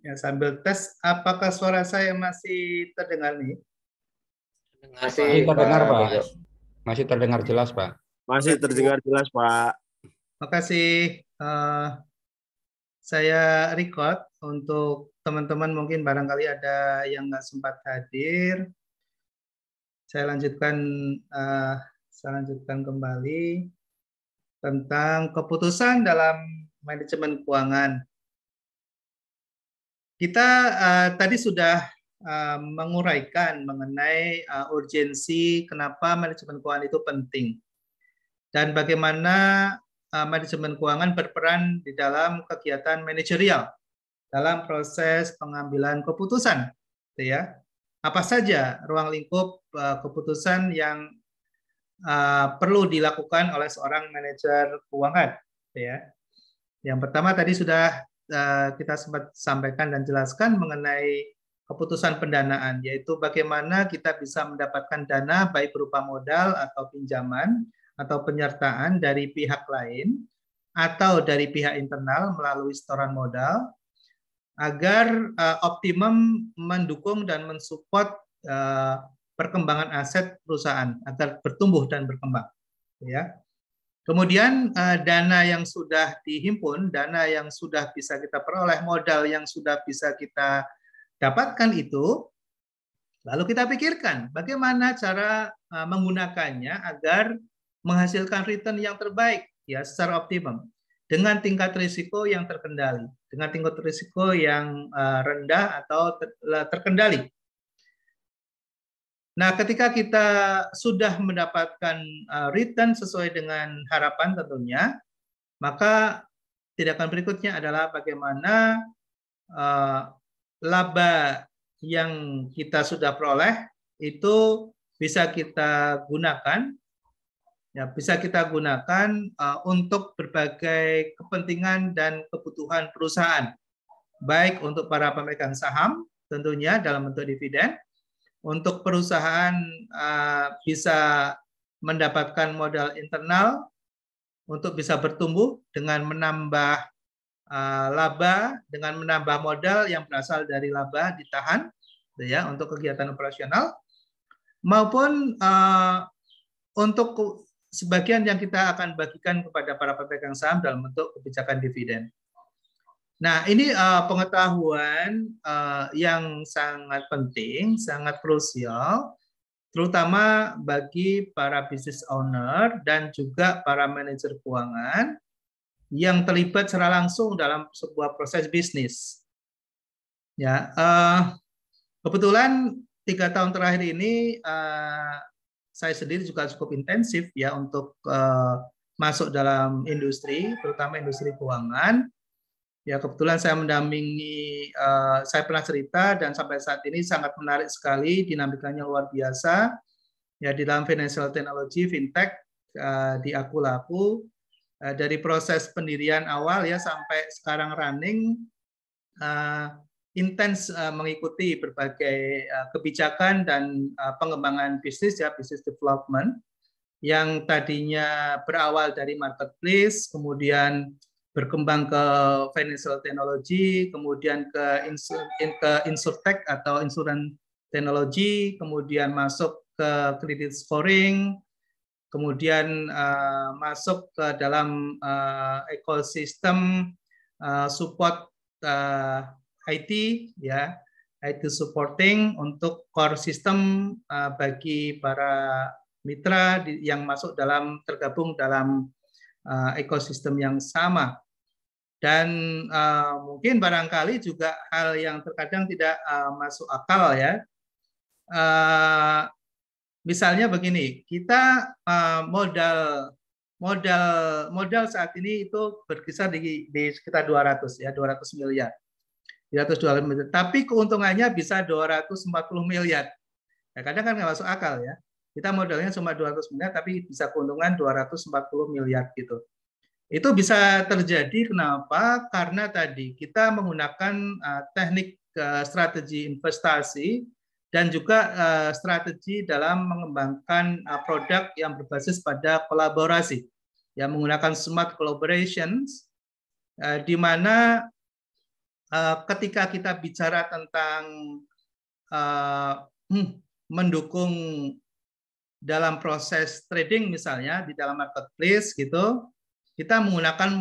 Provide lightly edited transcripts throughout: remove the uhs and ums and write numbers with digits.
Ya, sambil tes, apakah suara saya masih terdengar nih? Masih terdengar, Pak Pak. Tejo. Masih terdengar jelas, Pak. Masih terdengar jelas, Pak. Makasih. Saya record untuk teman-teman, mungkin barangkali ada yang nggak sempat hadir. Saya lanjutkan kembali tentang keputusan dalam manajemen keuangan. Kita tadi sudah menguraikan mengenai urgensi kenapa manajemen keuangan itu penting dan bagaimana manajemen keuangan berperan di dalam kegiatan manajerial dalam proses pengambilan keputusan, gitu ya. Apa saja ruang lingkup keputusan yang perlu dilakukan oleh seorang manajer keuangan, gitu ya. Yang pertama tadi sudah kita sempat sampaikan dan jelaskan mengenai keputusan pendanaan, yaitu bagaimana kita bisa mendapatkan dana baik berupa modal atau pinjaman atau penyertaan dari pihak lain atau dari pihak internal melalui setoran modal agar optimum mendukung dan mensupport perkembangan aset perusahaan agar bertumbuh dan berkembang, ya. Kemudian dana yang sudah dihimpun, dana yang sudah bisa kita peroleh, modal yang sudah bisa kita dapatkan itu, lalu kita pikirkan bagaimana cara menggunakannya agar menghasilkan return yang terbaik, ya, secara optimum dengan tingkat risiko yang terkendali, dengan tingkat risiko yang rendah atau terkendali. Nah, ketika kita sudah mendapatkan return sesuai dengan harapan tentunya, maka tindakan berikutnya adalah bagaimana laba yang kita sudah peroleh itu bisa kita gunakan, ya, bisa kita gunakan untuk berbagai kepentingan dan kebutuhan perusahaan, baik untuk para pemegang saham tentunya dalam bentuk dividen, untuk perusahaan bisa mendapatkan modal internal untuk bisa bertumbuh dengan menambah laba, dengan menambah modal yang berasal dari laba ditahan, ya, untuk kegiatan operasional, maupun untuk sebagian yang kita akan bagikan kepada para pemegang saham dalam bentuk kebijakan dividen. Nah, ini pengetahuan yang sangat penting, sangat krusial, terutama bagi para business owner dan juga para manajer keuangan yang terlibat secara langsung dalam sebuah proses bisnis. Ya, kebetulan 3 tahun terakhir ini saya sendiri juga cukup intensif ya untuk masuk dalam industri, terutama industri keuangan. Ya, kebetulan saya mendampingi, saya pernah cerita dan sampai saat ini sangat menarik sekali, dinamikanya luar biasa. Ya, di dalam financial technology, fintech, di Aku-Laku, dari proses pendirian awal ya sampai sekarang running, intens mengikuti berbagai kebijakan dan pengembangan bisnis ya, business development, yang tadinya berawal dari marketplace, kemudian berkembang ke financial technology, kemudian ke insurtech atau insurance technology, kemudian masuk ke credit scoring, kemudian masuk ke dalam ekosistem support IT, ya, IT supporting untuk core system bagi para mitra yang masuk dalam tergabung dalam ekosistem yang sama. Dan mungkin barangkali juga hal yang terkadang tidak masuk akal ya. Misalnya begini, kita modal saat ini itu berkisar di sekitar 200 ya, 200 miliar. 200 miliar. Tapi keuntungannya bisa 240 miliar. Ya, kadang kan nggak masuk akal ya. Kita modalnya cuma 200 miliar tapi bisa keuntungan 240 miliar gitu. Itu bisa terjadi kenapa? Karena tadi kita menggunakan teknik strategi investasi dan juga strategi dalam mengembangkan produk yang berbasis pada kolaborasi, yang menggunakan smart collaborations, di mana ketika kita bicara tentang mendukung dalam proses trading misalnya di dalam marketplace gitu, kita menggunakan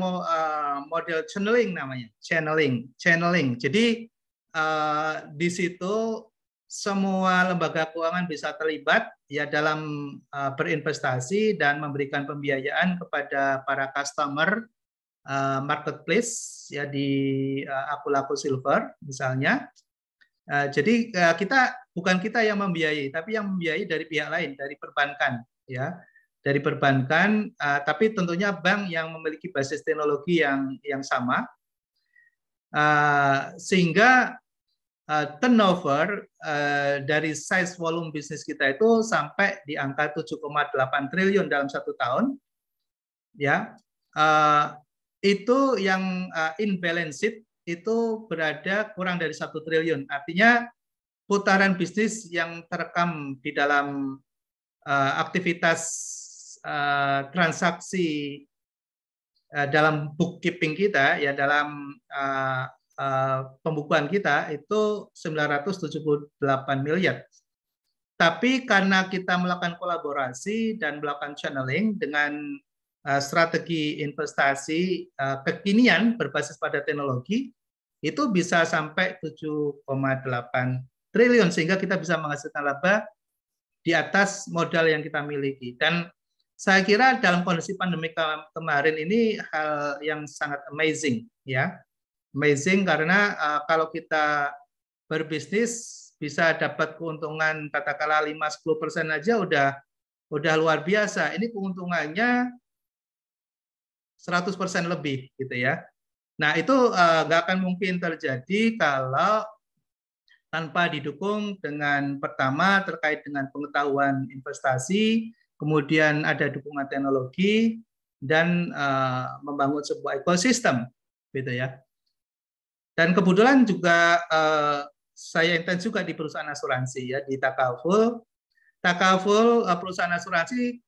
model channeling namanya, channeling. Jadi di situ semua lembaga keuangan bisa terlibat ya dalam berinvestasi dan memberikan pembiayaan kepada para customer marketplace ya di Akulaku Silver misalnya. Jadi bukan kita yang membiayai, tapi yang membiayai dari pihak lain, dari perbankan ya, dari perbankan, tapi tentunya bank yang memiliki basis teknologi yang sama, sehingga turnover dari size volume bisnis kita itu sampai di angka 7,8 triliun dalam 1 tahun, ya. Itu yang in balance sheet itu berada kurang dari 1 triliun. Artinya putaran bisnis yang terekam di dalam aktivitas transaksi dalam bookkeeping kita, ya dalam pembukuan kita itu 978 miliar. Tapi karena kita melakukan kolaborasi dan melakukan channeling dengan strategi investasi kekinian berbasis pada teknologi, itu bisa sampai 7,8 triliun sehingga kita bisa menghasilkan laba di atas modal yang kita miliki. Dan saya kira dalam kondisi pandemi kemarin ini hal yang sangat amazing, ya. Amazing karena kalau kita berbisnis bisa dapat keuntungan katakanlah 5-10% aja udah luar biasa. Ini keuntungannya 100% lebih gitu ya. Nah, itu nggak akan mungkin terjadi kalau tanpa didukung dengan pertama terkait dengan pengetahuan investasi, kemudian ada dukungan teknologi dan membangun sebuah ekosistem gitu ya. Dan kebetulan juga saya intens juga di perusahaan asuransi ya, di Takaful. Takaful perusahaan asuransi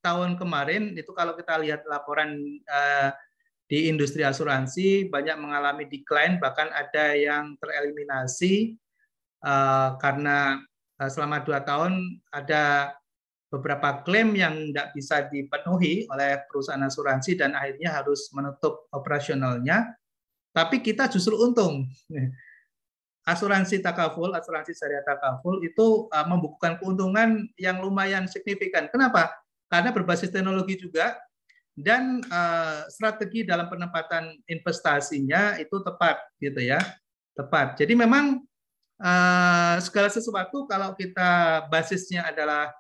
tahun kemarin itu kalau kita lihat laporan di industri asuransi banyak mengalami decline, bahkan ada yang tereliminasi karena selama 2 tahun ada beberapa klaim yang tidak bisa dipenuhi oleh perusahaan asuransi dan akhirnya harus menutup operasionalnya. Tapi kita justru untung. Asuransi Takaful, asuransi syariah Takaful itu membukukan keuntungan yang lumayan signifikan. Kenapa? Karena berbasis teknologi juga dan strategi dalam penempatan investasinya itu tepat, gitu ya, tepat. Jadi memang segala sesuatu kalau kita basisnya adalah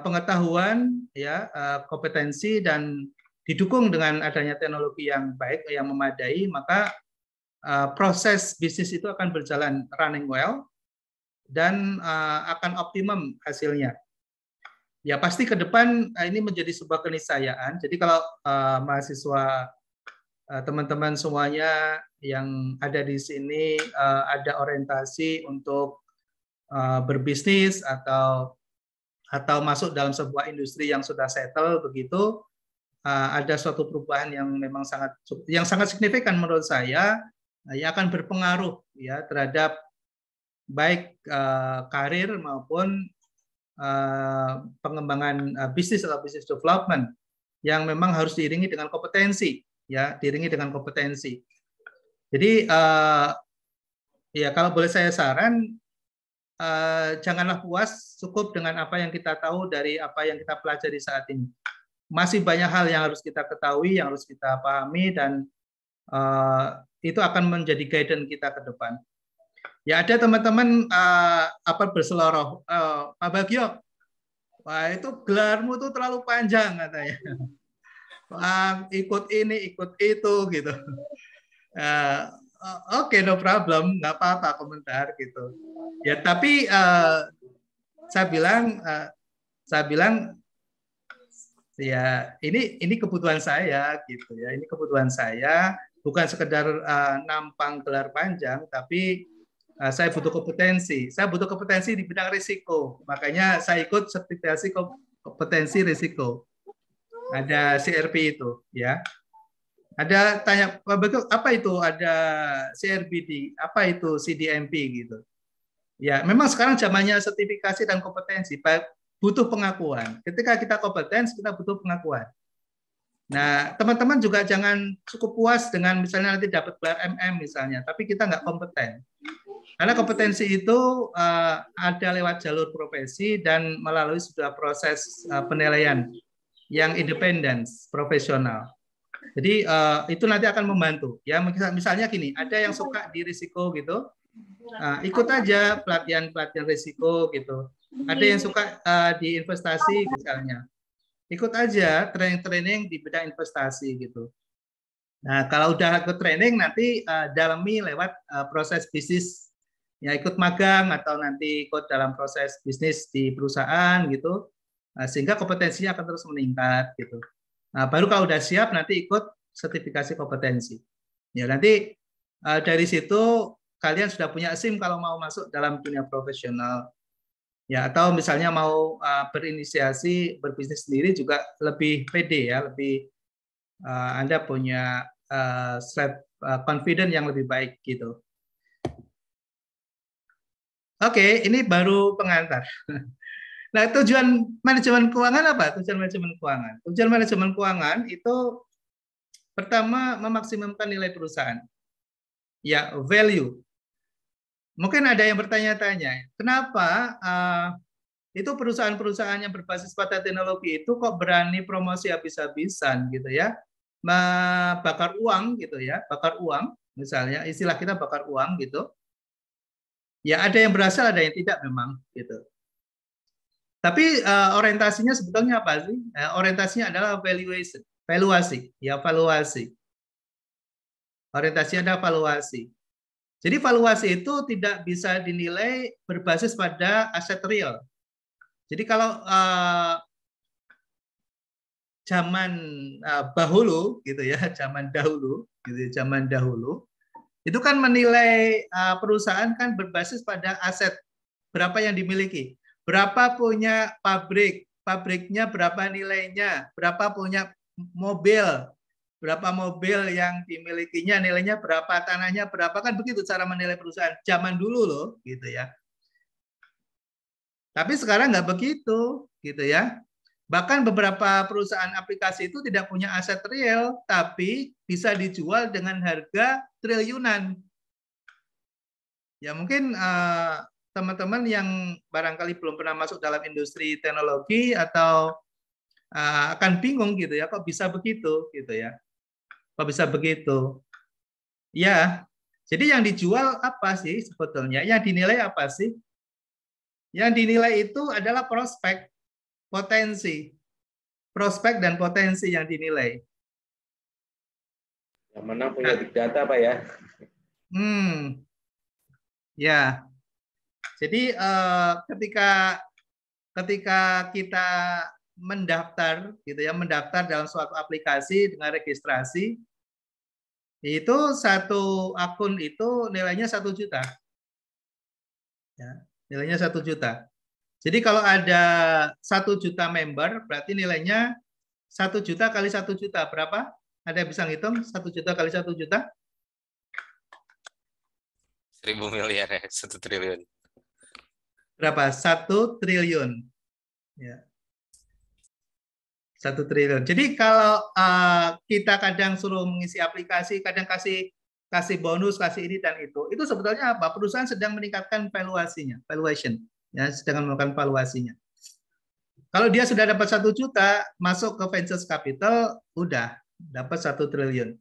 pengetahuan, ya, kompetensi dan didukung dengan adanya teknologi yang baik, yang memadai, maka proses bisnis itu akan berjalan running well dan akan optimum hasilnya. Ya pasti ke depan ini menjadi sebuah keniscayaan. Jadi kalau mahasiswa teman-teman semuanya yang ada di sini ada orientasi untuk berbisnis atau masuk dalam sebuah industri yang sudah settle begitu, ada suatu perubahan yang memang sangat signifikan menurut saya yang akan berpengaruh ya terhadap baik karir maupun pengembangan bisnis atau business development yang memang harus diiringi dengan kompetensi, ya, diiringi dengan kompetensi. Jadi ya kalau boleh saya saran, janganlah puas cukup dengan apa yang kita tahu dari apa yang kita pelajari saat ini. Masih banyak hal yang harus kita ketahui, yang harus kita pahami, dan itu akan menjadi guidance kita ke depan. Ya ada teman-teman berseloroh, Pak Bagio, wah itu gelarmu tuh terlalu panjang katanya. Ikut ini, ikut itu gitu. Oke, no problem, nggak apa-apa komentar gitu. Ya tapi saya bilang ya ini kebutuhan saya gitu ya. Ini kebutuhan saya, bukan sekedar nampang gelar panjang, tapi saya butuh kompetensi. Saya butuh kompetensi di bidang risiko. Makanya saya ikut sertifikasi kompetensi risiko. Ada CRP itu, ya. Ada tanya, apa itu ada CRBD, apa itu CDMP gitu. Ya, memang sekarang zamannya sertifikasi dan kompetensi, butuh pengakuan. Ketika kita kompeten, kita butuh pengakuan. Nah, teman-teman juga jangan cukup puas dengan misalnya nanti dapat gelar MM misalnya, tapi kita nggak kompeten. Karena kompetensi itu ada lewat jalur profesi dan melalui sudah proses penilaian yang independen, profesional. Jadi itu nanti akan membantu. Ya, misalnya gini, ada yang suka di risiko gitu, ikut aja pelatihan risiko gitu. Ada yang suka di investasi misalnya, ikut aja training-training di bidang investasi gitu. Nah, kalau udah ikut training nanti dalami lewat proses bisnis, ya ikut magang atau nanti ikut dalam proses bisnis di perusahaan gitu, sehingga kompetensinya akan terus meningkat gitu. Nah, baru kalau udah siap nanti ikut sertifikasi kompetensi. Ya nanti dari situ kalian sudah punya SIM kalau mau masuk dalam dunia profesional. Ya atau misalnya mau berinisiasi berbisnis sendiri juga lebih pede ya, lebih Anda punya confident yang lebih baik gitu. Oke, ini baru pengantar. Nah, tujuan manajemen keuangan apa? Tujuan manajemen keuangan. Tujuan manajemen keuangan itu pertama memaksimumkan nilai perusahaan. Ya, value. Mungkin ada yang bertanya-tanya, kenapa itu perusahaan-perusahaan yang berbasis pada teknologi itu kok berani promosi habis-habisan gitu ya, bakar uang gitu ya, bakar uang misalnya, istilah kita bakar uang gitu. Ya ada yang berhasil, ada yang tidak memang gitu. Tapi orientasinya sebetulnya apa sih? Orientasinya adalah valuasi, ya valuasi. Orientasinya adalah valuasi. Jadi valuasi itu tidak bisa dinilai berbasis pada aset real. Jadi kalau zaman bahulu gitu ya, zaman dahulu gitu, zaman dahulu itu kan menilai perusahaan kan berbasis pada aset, berapa yang dimiliki, berapa punya pabrik, pabriknya berapa nilainya, berapa punya mobil, berapa mobil yang dimilikinya, nilainya berapa, tanahnya berapa, kan begitu cara menilai perusahaan zaman dulu loh gitu ya. Tapi sekarang nggak begitu gitu ya. Bahkan beberapa perusahaan aplikasi itu tidak punya aset real, tapi bisa dijual dengan harga triliunan. Ya mungkin teman-teman yang barangkali belum pernah masuk dalam industri teknologi atau akan bingung gitu ya, kok bisa begitu gitu ya, kok bisa begitu? Ya, jadi yang dijual apa sih sebetulnya? Yang dinilai apa sih? Yang dinilai itu adalah prospek, potensi, prospek dan potensi yang dinilai. Yang mana punya big data, Pak ya? Ya. Jadi ketika kita mendaftar gitu ya, mendaftar dalam suatu aplikasi dengan registrasi, itu satu akun itu nilainya 1 juta. Ya, nilainya 1 juta. Jadi kalau ada 1 juta member, berarti nilainya 1 juta kali 1 juta. Berapa? Ada yang bisa ngitung 1 juta kali 1 juta? 1.000 miliar ya, 1 triliun. Berapa? 1 triliun. Ya. 1 triliun. Jadi kalau kita kadang suruh mengisi aplikasi, kadang kasih bonus, kasih ini dan itu sebetulnya apa? Perusahaan sedang meningkatkan valuation, ya, sedang melakukan valuasinya. Kalau dia sudah dapat 1 juta, masuk ke venture capital, udah dapat 1 triliun.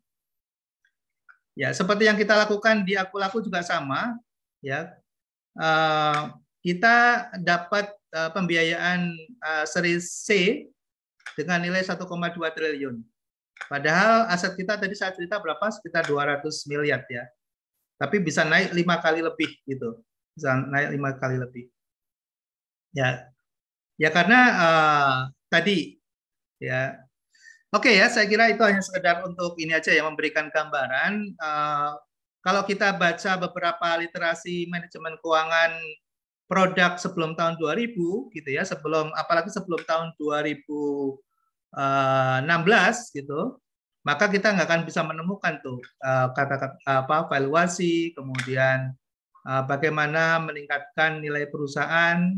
Ya, seperti yang kita lakukan di Aku-Laku juga sama, ya. Kita dapat pembiayaan seri C dengan nilai 1,2 triliun. Padahal aset kita tadi saya cerita berapa? Sekitar 200 miliar ya. Tapi bisa naik 5 kali lebih gitu. Bisa naik 5 kali lebih. Ya. Ya karena tadi ya. Oke ya, saya kira itu hanya sekedar untuk ini aja ya, memberikan gambaran. Kalau kita baca beberapa literasi manajemen keuangan produk sebelum tahun 2000 gitu ya, apalagi sebelum tahun 2016 gitu, maka kita nggak akan bisa menemukan tuh kata-kata valuasi, kemudian bagaimana meningkatkan nilai perusahaan,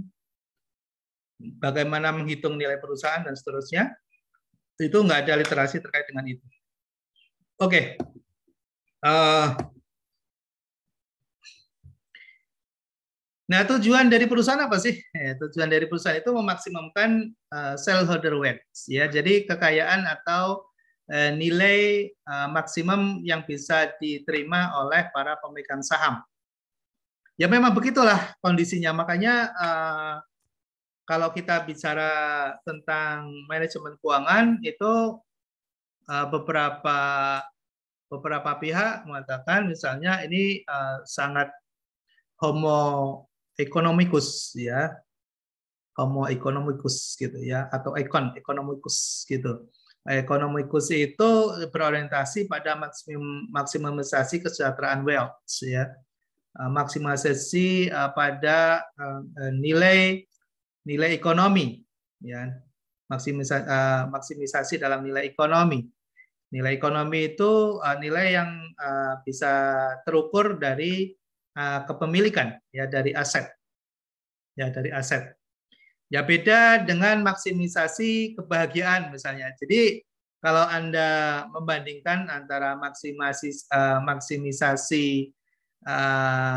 bagaimana menghitung nilai perusahaan dan seterusnya. Itu nggak ada literasi terkait dengan itu. Oke. Nah, tujuan dari perusahaan apa sih? Tujuan dari perusahaan itu memaksimumkan shareholder wealth, ya. Jadi kekayaan atau nilai maksimum yang bisa diterima oleh para pemegang saham. Ya memang begitulah kondisinya. Makanya kalau kita bicara tentang manajemen keuangan itu beberapa pihak mengatakan misalnya ini sangat homo economicus, ya, homo economicus gitu ya, atau economicus gitu. Economicus itu berorientasi pada maksimisasi kesejahteraan wealth, ya, maksimisasi pada nilai ekonomi, ya, maksimisasi dalam nilai ekonomi. Nilai ekonomi itu nilai yang bisa terukur dari kepemilikan, ya, dari aset, ya, dari aset. Ya beda dengan maksimisasi kebahagiaan misalnya. Jadi kalau Anda membandingkan antara maksimisasi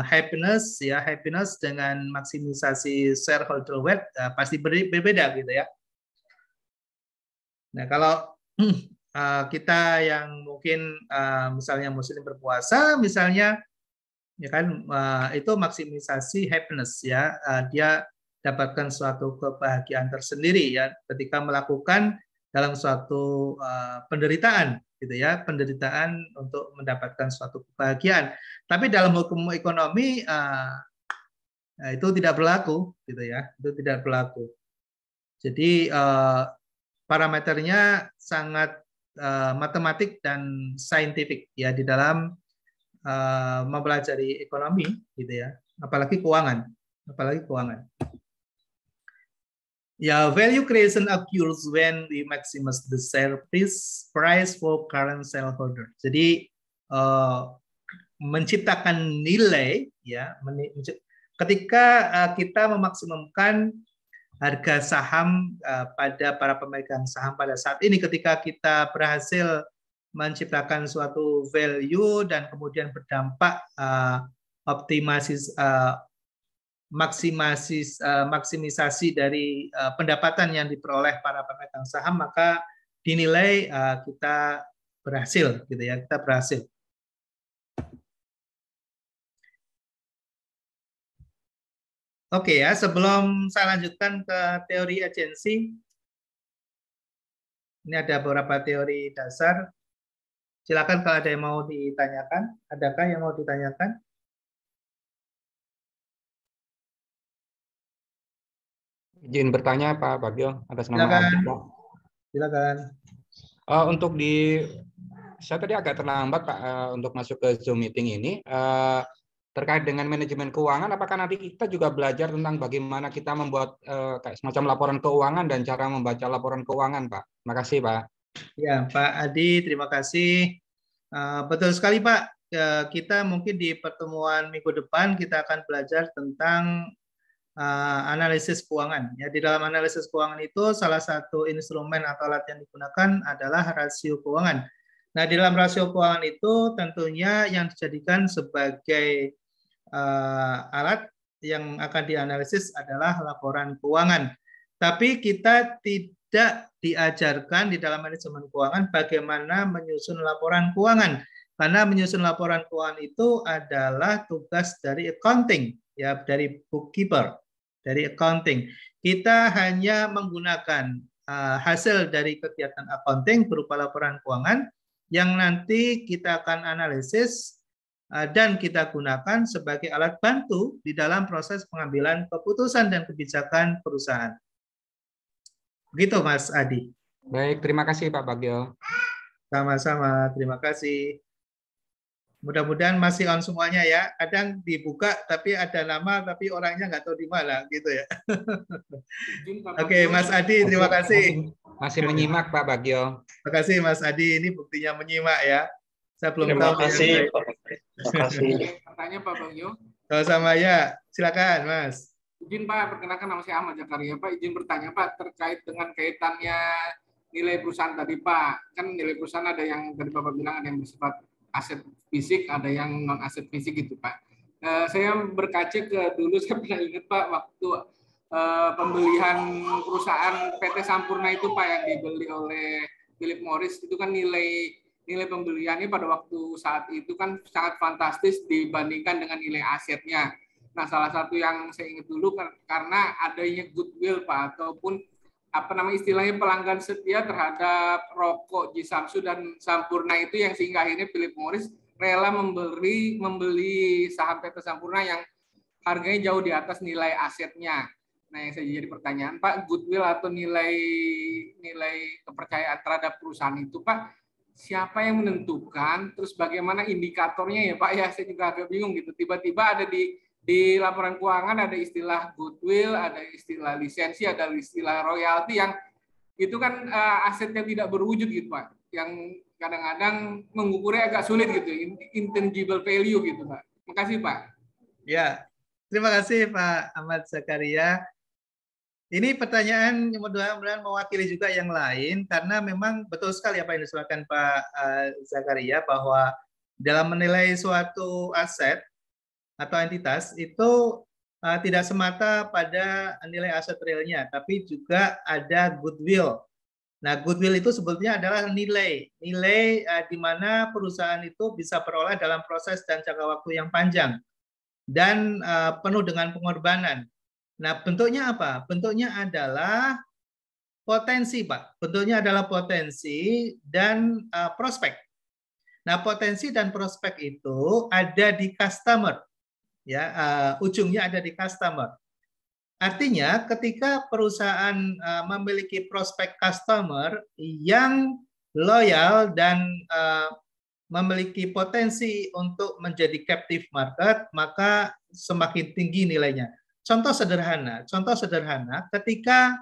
happiness, ya, happiness dengan maksimisasi shareholder wealth, pasti berbeda gitu ya. Nah kalau kita yang mungkin misalnya muslim berpuasa misalnya, ya kan, itu maksimisasi happiness, ya, dia dapatkan suatu kebahagiaan tersendiri, ya, ketika melakukan dalam suatu penderitaan, gitu ya, penderitaan untuk mendapatkan suatu kebahagiaan. Tapi dalam hukum ekonomi itu tidak berlaku, gitu ya, itu tidak berlaku. Jadi parameternya sangat matematik dan saintifik, ya, di dalam mempelajari ekonomi, gitu ya, apalagi keuangan. Ya, value creation occurs when we maximize the share price for current shareholder. Jadi menciptakan nilai, ya, ketika kita memaksimumkan harga saham pada para pemegang saham pada saat ini, ketika kita berhasil menciptakan suatu value dan kemudian berdampak maksimisasi dari pendapatan yang diperoleh para pemegang saham, maka dinilai kita berhasil, gitu ya, kita berhasil. Oke, ya, sebelum saya lanjutkan ke teori agensi, ini ada beberapa teori dasar. Silakan kalau ada yang mau ditanyakan. Adakah yang mau ditanyakan? Izin bertanya Pak Bagio atas nama Silakan. Adi, Pak. Silakan. Untuk saya tadi agak terlambat Pak untuk masuk ke Zoom meeting ini. Terkait dengan manajemen keuangan, apakah nanti kita juga belajar tentang bagaimana kita membuat kayak semacam laporan keuangan dan cara membaca laporan keuangan, Pak? Terima kasih, Pak. Ya, Pak Adi, terima kasih. Betul sekali, Pak. Kita mungkin di pertemuan minggu depan kita akan belajar tentang analisis keuangan. Ya, di dalam analisis keuangan itu salah satu instrumen atau alat yang digunakan adalah rasio keuangan. Nah, di dalam rasio keuangan itu tentunya yang dijadikan sebagai alat yang akan dianalisis adalah laporan keuangan. Tapi kita tidak diajarkan di dalam manajemen keuangan bagaimana menyusun laporan keuangan. Karena menyusun laporan keuangan itu adalah tugas dari accounting, ya, dari bookkeeper, dari accounting. Kita hanya menggunakan hasil dari kegiatan accounting berupa laporan keuangan yang nanti kita akan analisis dan kita gunakan sebagai alat bantu di dalam proses pengambilan keputusan dan kebijakan perusahaan. Begitu, Mas Adi. Baik, terima kasih Pak Bagio. Sama-sama, terima kasih. Mudah-mudahan masih on semuanya ya. Kadang dibuka tapi ada nama tapi orangnya nggak tahu di mana gitu ya. Oke, Mas Adi, terima kasih. Masih menyimak Pak Bagio. Terima kasih Mas Adi, ini buktinya menyimak ya. Saya belum Terima tahu. kasih, Pak. Terima kasih. Pertanyaan Pak Bagio. Sama-sama ya, silakan Mas. Izin Pak, perkenalkan nama saya Ahmad Zakaria Pak. Izin bertanya Pak terkait dengan kaitannya nilai perusahaan tadi Pak. Kan nilai perusahaan ada yang tadi Bapak bilang ada yang bersifat aset fisik, ada yang non aset fisik gitu Pak. Saya berkaca ke dulu saya pernah ingat Pak waktu pembelian perusahaan PT Sampurna itu Pak yang dibeli oleh Philip Morris itu kan nilai pembeliannya pada waktu saat itu kan sangat fantastis dibandingkan dengan nilai asetnya. Nah, salah satu yang saya ingat dulu karena adanya goodwill Pak ataupun istilahnya pelanggan setia terhadap rokok Ji Samsu dan Sampurna itu yang sehingga akhirnya Philip Morris rela membeli saham PT Sampurna yang harganya jauh di atas nilai asetnya. Nah, yang saya jadi pertanyaan Pak, goodwill atau nilai kepercayaan terhadap perusahaan itu Pak, siapa yang menentukan? Terus bagaimana indikatornya ya Pak? Ya, saya juga agak bingung gitu. Tiba-tiba ada di laporan keuangan ada istilah goodwill, ada istilah lisensi, ada istilah royalti yang itu kan aset yang tidak berwujud gitu Pak. Yang kadang-kadang mengukurnya agak sulit gitu, intangible value gitu Pak. Terima kasih Pak. Ya, terima kasih Pak Ahmad Zakaria. Ini pertanyaan yang mudah-mudahan mewakili juga yang lain karena memang betul sekali apa yang disampaikan Pak Zakaria bahwa dalam menilai suatu aset atau entitas itu tidak semata pada nilai aset realnya, tapi juga ada goodwill. Nah, goodwill itu sebetulnya adalah nilai di mana perusahaan itu bisa peroleh dalam proses dan jangka waktu yang panjang dan penuh dengan pengorbanan. Nah, bentuknya apa? Bentuknya adalah potensi, Pak. Bentuknya adalah potensi dan prospek. Nah, potensi dan prospek itu ada di customer. Ya, ujungnya ada di customer. Artinya ketika perusahaan memiliki prospek customer yang loyal dan memiliki potensi untuk menjadi captive market, maka semakin tinggi nilainya. Contoh sederhana ketika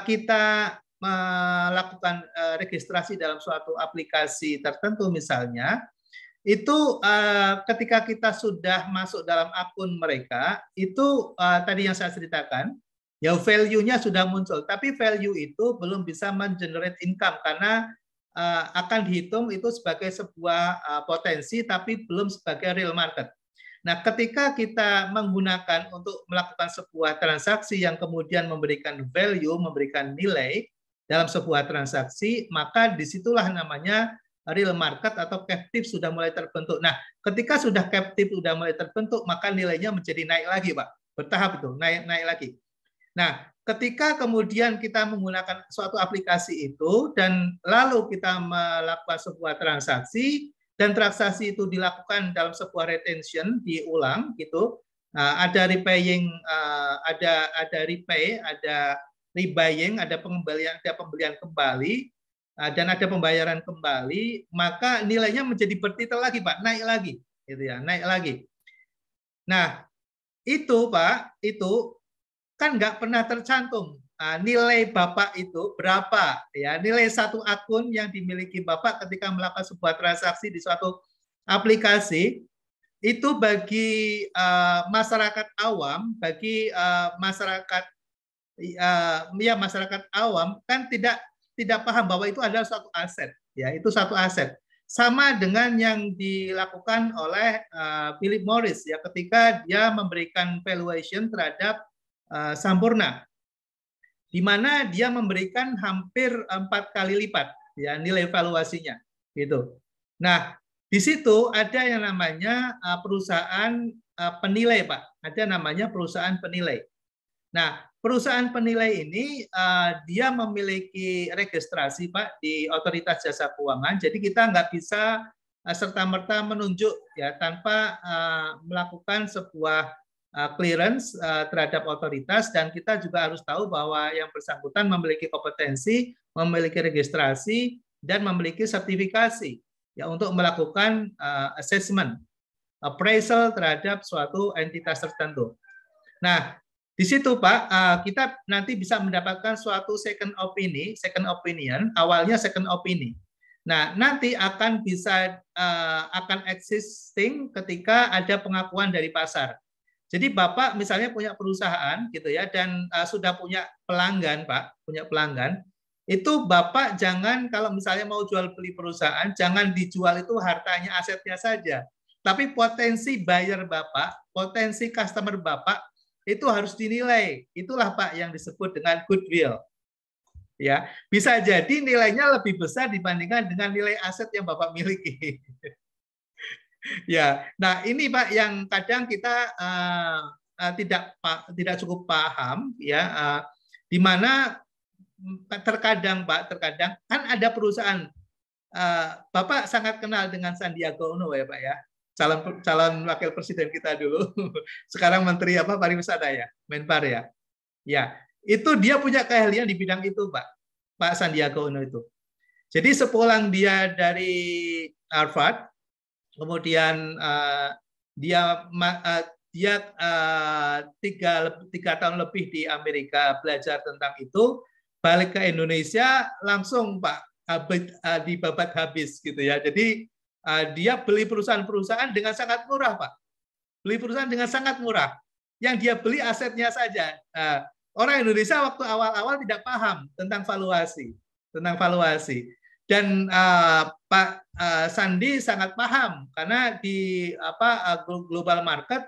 kita melakukan registrasi dalam suatu aplikasi tertentu misalnya, itu ketika kita sudah masuk dalam akun mereka, itu tadi yang saya ceritakan, ya value-nya sudah muncul, tapi value itu belum bisa mengenerate income karena akan dihitung itu sebagai sebuah potensi, tapi belum sebagai real market. Nah, ketika kita menggunakan untuk melakukan sebuah transaksi yang kemudian memberikan value, memberikan nilai dalam sebuah transaksi, maka disitulah namanya real market atau captive sudah mulai terbentuk. Nah, ketika sudah captive sudah mulai terbentuk, maka nilainya menjadi naik lagi, Pak. Bertahap itu, naik lagi. Nah, ketika kemudian kita menggunakan suatu aplikasi itu dan lalu kita melakukan sebuah transaksi dan transaksi itu dilakukan dalam sebuah retention, diulang gitu. Nah, ada repaying, ada repay, ada rebuying, ada pembelian kembali. Dan ada pembayaran kembali, maka nilainya menjadi bertitel lagi, Pak, naik lagi, gitu ya, naik lagi. Nah, itu Pak, itu kan nggak pernah tercantum nilai Bapak itu berapa, ya, nilai satu akun yang dimiliki Bapak ketika melakukan sebuah transaksi di suatu aplikasi itu bagi masyarakat awam, bagi masyarakat awam kan tidak paham bahwa itu adalah suatu aset, ya, itu satu aset. Sama dengan yang dilakukan oleh Philip Morris ya ketika dia memberikan valuation terhadap Sampurna, di mana dia memberikan hampir 4 kali lipat ya nilai valuasinya, gitu. Nah, di situ ada yang namanya perusahaan penilai, Pak. Ada namanya perusahaan penilai. Nah, perusahaan penilai ini dia memiliki registrasi Pak di Otoritas Jasa Keuangan. Jadi kita nggak bisa serta-merta menunjuk ya tanpa melakukan sebuah clearance terhadap otoritas, dan kita juga harus tahu bahwa yang bersangkutan memiliki kompetensi, memiliki registrasi dan memiliki sertifikasi ya untuk melakukan assessment, appraisal terhadap suatu entitas tertentu. Nah, Di situ Pak, kita nanti bisa mendapatkan suatu second opinion, awalnya second opinion. Nah, nanti akan bisa akan existing ketika ada pengakuan dari pasar. Jadi Bapak misalnya punya perusahaan gitu ya, dan sudah punya pelanggan Pak, punya pelanggan, itu Bapak jangan kalau misalnya mau jual beli perusahaan, jangan dijual itu hartanya, asetnya saja. Tapi potensi buyer Bapak, potensi customer Bapak, itu harus dinilai. Itulah Pak yang disebut dengan goodwill. Ya, bisa jadi nilainya lebih besar dibandingkan dengan nilai aset yang Bapak miliki. Ya, nah ini Pak yang kadang kita tidak cukup paham ya, di mana terkadang kan ada perusahaan, Bapak sangat kenal dengan Sandiaga Uno ya Pak ya, calon wakil presiden kita dulu, sekarang menteri pariwisata ya, Menpar ya. Ya, itu dia punya keahlian di bidang itu Pak Sandiaga Uno itu. Jadi sepulang dia dari Harvard, kemudian dia tiga tahun lebih di Amerika belajar tentang itu, balik ke Indonesia langsung Pak dibabat habis gitu ya. Jadi dia beli perusahaan-perusahaan dengan sangat murah Pak. Beli perusahaan dengan sangat murah. Yang dia beli asetnya saja. Orang Indonesia waktu awal-awal tidak paham tentang valuasi. Dan Pak Sandi sangat paham karena di global market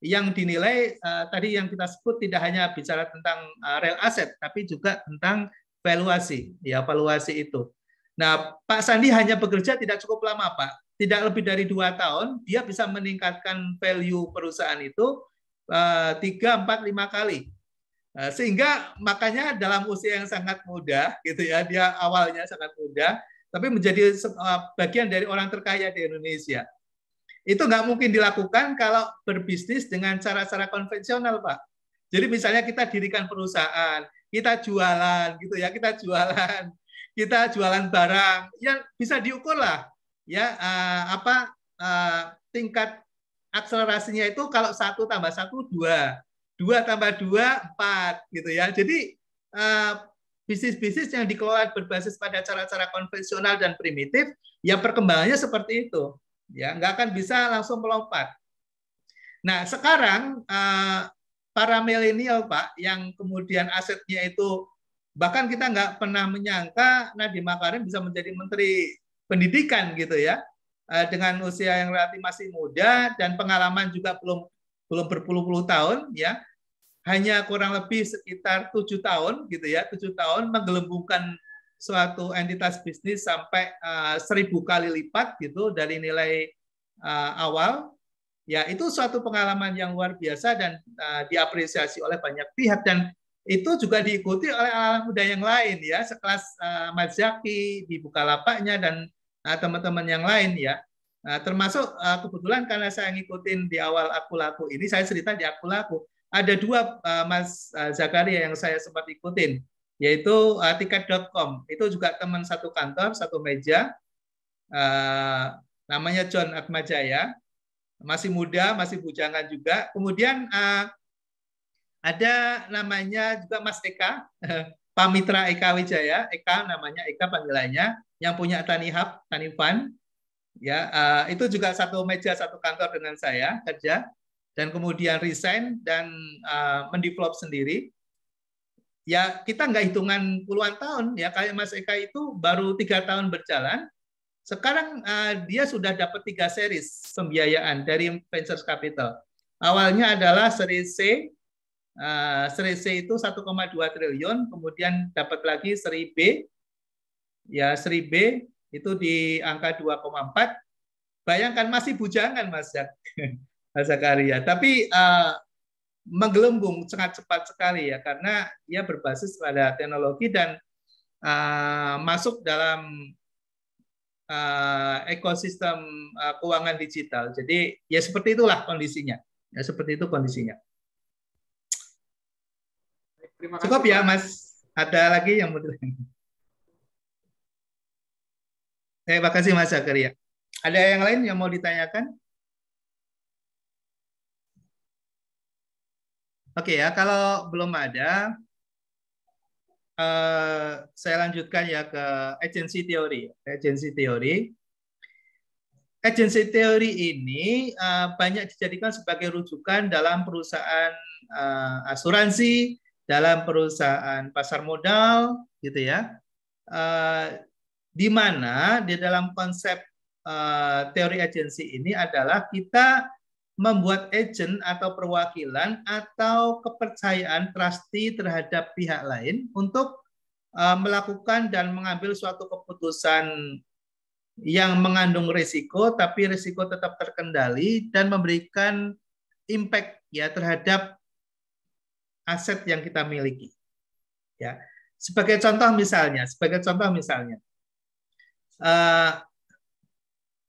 yang dinilai tadi yang kita sebut tidak hanya bicara tentang real asset tapi juga tentang valuasi, ya valuasi itu. Nah, Pak Sandi hanya bekerja tidak cukup lama, Pak. Tidak lebih dari 2 tahun, dia bisa meningkatkan value perusahaan itu 3, 4, 5 kali. Sehingga makanya dalam usia yang sangat muda, gitu ya, dia awalnya sangat muda, tapi menjadi bagian dari orang terkaya di Indonesia. Itu nggak mungkin dilakukan kalau berbisnis dengan cara-cara konvensional, Pak. Jadi misalnya kita dirikan perusahaan, kita jualan, gitu ya, kita jualan barang, yang bisa diukur lah, ya tingkat akselerasinya itu kalau 1 + 1 2, 2 + 2 4, gitu ya. Jadi bisnis-bisnis yang dikelola berbasis pada cara-cara konvensional dan primitif, ya perkembangannya seperti itu. Ya, nggak akan bisa langsung melompat. Nah, sekarang para milenial Pak, yang kemudian asetnya itu bahkan kita nggak pernah menyangka Nadiem Makarim bisa menjadi Menteri Pendidikan gitu ya, dengan usia yang relatif masih muda dan pengalaman juga belum berpuluh-puluh tahun ya, hanya kurang lebih sekitar 7 tahun gitu ya, 7 tahun menggelembungkan suatu entitas bisnis sampai 1000 kali lipat gitu dari nilai awal, ya itu suatu pengalaman yang luar biasa dan diapresiasi oleh banyak pihak, dan itu juga diikuti oleh anak muda yang lain ya, sekelas Mas Zaki di Bukalapaknya dan teman-teman yang lain ya. Termasuk kebetulan karena saya ngikutin di awal Aku Laku ini, saya cerita di Aku Laku, ada 2 Mas Zakaria yang saya sempat ikutin, yaitu tiket.com, itu juga teman satu kantor, satu meja, namanya John Atmajaya, masih muda, masih bujangan juga. Kemudian ada namanya juga Mas Eka, Pamitra Eka Wijaya, Eka namanya, Eka panggilannya, yang punya Tani Hub, Tani Fund, ya itu juga satu meja, satu kantor dengan saya kerja, dan kemudian resign dan mendevelop sendiri. Ya kita nggak hitungan puluhan tahun ya, kayak Mas Eka itu baru 3 tahun berjalan, sekarang dia sudah dapat 3 series pembiayaan dari venture capital. Awalnya adalah seri C, seri C itu 1,2 triliun, kemudian dapat lagi seri B, ya seri B itu di angka 2,4. Bayangkan masih bujangan Mas Zakaria, tapi menggelembung sangat cepat sekali ya, karena dia berbasis pada teknologi dan masuk dalam ekosistem keuangan digital. Jadi ya seperti itulah kondisinya. Ya seperti itu kondisinya. Terima kasih, Cukup ya Mas. Ada lagi yang mau ditanyakan? Terima kasih Mas Zakaria. Ada yang lain yang mau ditanyakan? Oke ya, kalau belum ada, saya lanjutkan ya ke agency teori. Agency teori. Agency teori ini banyak dijadikan sebagai rujukan dalam perusahaan asuransi, dalam perusahaan pasar modal, gitu ya. Di mana di dalam konsep teori agensi ini adalah kita membuat agent atau perwakilan atau kepercayaan trustee terhadap pihak lain untuk melakukan dan mengambil suatu keputusan yang mengandung risiko, tapi risiko tetap terkendali dan memberikan impact ya terhadap aset yang kita miliki. Ya, sebagai contoh misalnya,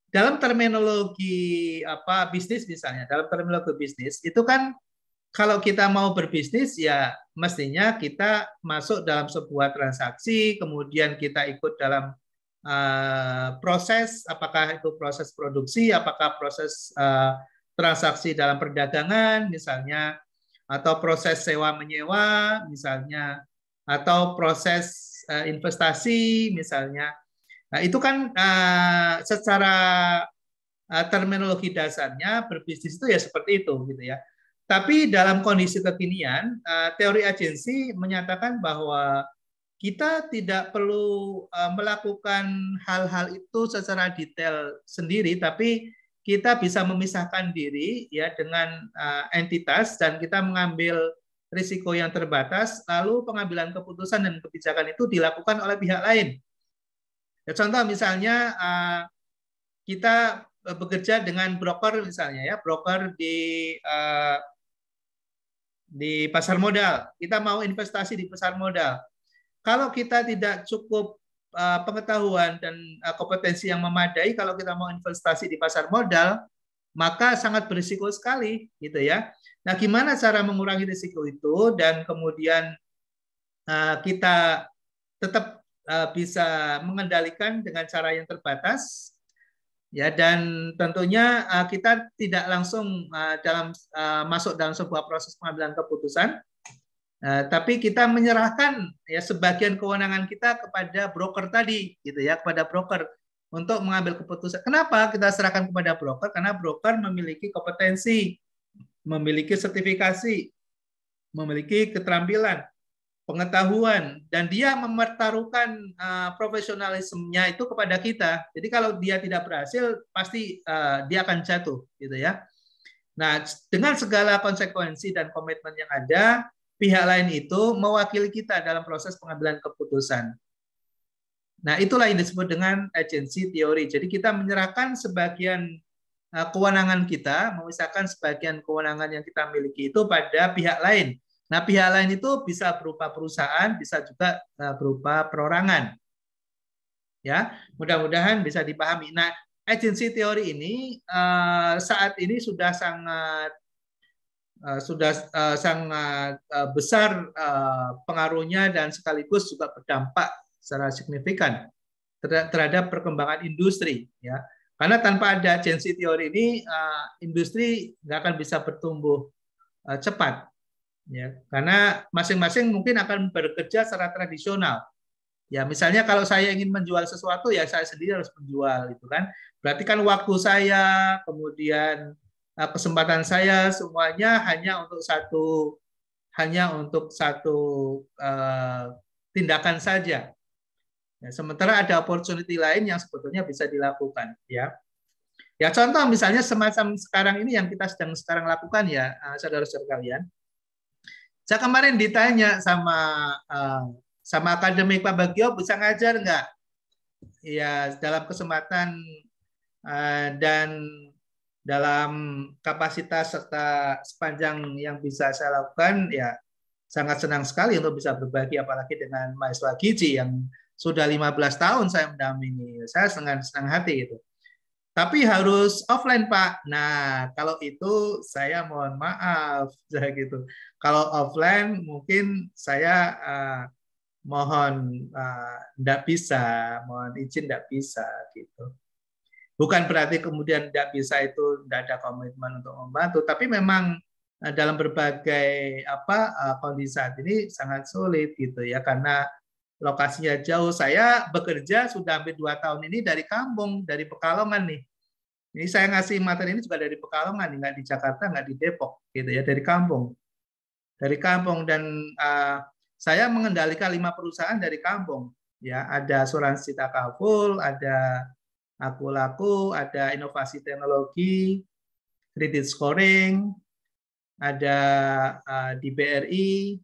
dalam terminologi bisnis misalnya, dalam terminologi bisnis itu kan kalau kita mau berbisnis ya mestinya kita masuk dalam sebuah transaksi, kemudian kita ikut dalam proses, apakah itu proses produksi, apakah proses transaksi dalam perdagangan misalnya, atau proses sewa menyewa misalnya, atau proses investasi misalnya. Nah, itu kan secara terminologi dasarnya berbisnis itu ya seperti itu gitu ya. Tapi dalam kondisi kekinian, teori agensi menyatakan bahwa kita tidak perlu melakukan hal-hal itu secara detail sendiri, tapi kita bisa memisahkan diri ya dengan entitas dan kita mengambil risiko yang terbatas, lalu pengambilan keputusan dan kebijakan itu dilakukan oleh pihak lain. Ya, contoh misalnya kita bekerja dengan broker misalnya ya, broker di pasar modal. Kita mau investasi di pasar modal. Kalau kita tidak cukup pengetahuan dan kompetensi yang memadai, kalau kita mau investasi di pasar modal, maka sangat berisiko sekali, gitu ya. Nah, gimana cara mengurangi risiko itu dan kemudian kita tetap bisa mengendalikan dengan cara yang terbatas, ya, dan tentunya kita tidak langsung masuk dalam sebuah proses pengambilan keputusan, tapi kita menyerahkan ya sebagian kewenangan kita kepada broker tadi, gitu ya, kepada broker untuk mengambil keputusan. Kenapa kita serahkan kepada broker? Karena broker memiliki kompetensi, memiliki sertifikasi, memiliki keterampilan, pengetahuan, dan dia mempertaruhkan profesionalismenya itu kepada kita. Jadi kalau dia tidak berhasil, pasti dia akan jatuh, gitu ya. Nah, dengan segala konsekuensi dan komitmen yang ada, pihak lain itu mewakili kita dalam proses pengambilan keputusan. Nah, itulah yang disebut dengan agency teori. Jadi kita menyerahkan sebagian kewenangan kita, memisahkan sebagian kewenangan yang kita miliki itu pada pihak lain. Nah, pihak lain itu bisa berupa perusahaan, bisa juga berupa perorangan. Ya, mudah-mudahan bisa dipahami. Nah, agency teori ini saat ini sudah sangat besar pengaruhnya dan sekaligus juga berdampak secara signifikan terhadap perkembangan industri. Ya, karena tanpa ada agency teori ini, industri nggak akan bisa bertumbuh cepat. Ya, karena masing-masing mungkin akan bekerja secara tradisional. Ya, misalnya kalau saya ingin menjual sesuatu, ya saya sendiri harus menjual, itu kan. Berarti kan waktu saya, kemudian kesempatan saya, semuanya hanya untuk satu tindakan saja. Ya, sementara ada opportunity lain yang sebetulnya bisa dilakukan. Ya, ya contoh misalnya semacam sekarang ini yang kita sekarang lakukan ya, saudara-saudara kalian. Saya kemarin ditanya sama akademik Pak Bagio, bisa ngajar nggak? Ya, dalam kesempatan dan dalam kapasitas serta sepanjang yang bisa saya lakukan, ya sangat senang sekali untuk bisa berbagi, apalagi dengan mahasiswa gizi yang sudah 15 tahun saya mendampingi. Saya senang hati itu. Tapi harus offline, Pak. Nah, kalau itu saya mohon maaf, saya gitu. Kalau offline mungkin saya mohon tidak bisa, mohon izin tidak bisa gitu. Bukan berarti kemudian tidak bisa itu tidak ada komitmen untuk membantu, tapi memang dalam berbagai kondisi saat ini sangat sulit gitu ya, karena lokasinya jauh. Saya bekerja sudah hampir 2 tahun ini dari kampung, dari Pekalongan nih. Ini saya ngasih materi ini juga dari Pekalongan, nggak di Jakarta, nggak di Depok gitu ya, dari kampung. Dari kampung, dan saya mengendalikan 5 perusahaan dari kampung. Ya, ada Asuransi Takaful, ada Aku Laku, ada Inovasi Teknologi, Kredit Scoring, ada di BRI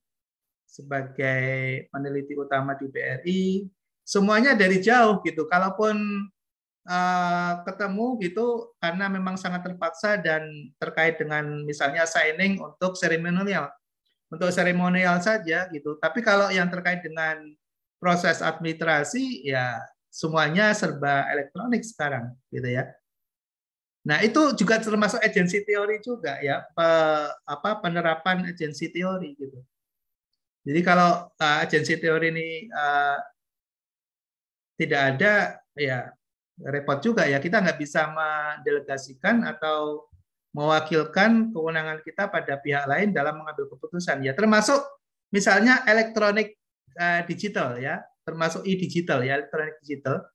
sebagai peneliti utama di BRI. Semuanya dari jauh gitu. Kalaupun ketemu gitu, karena memang sangat terpaksa dan terkait dengan misalnya signing untuk seremonial saja gitu. Tapi kalau yang terkait dengan proses administrasi, ya semuanya serba elektronik sekarang gitu ya. Nah, itu juga termasuk agency theory juga ya, penerapan agency theory gitu. Jadi kalau agency theory ini tidak ada, ya repot juga ya, kita nggak bisa mendelegasikan atau mewakilkan kewenangan kita pada pihak lain dalam mengambil keputusan ya, termasuk misalnya elektronik digital ya, termasuk e-digital ya, elektronik digital,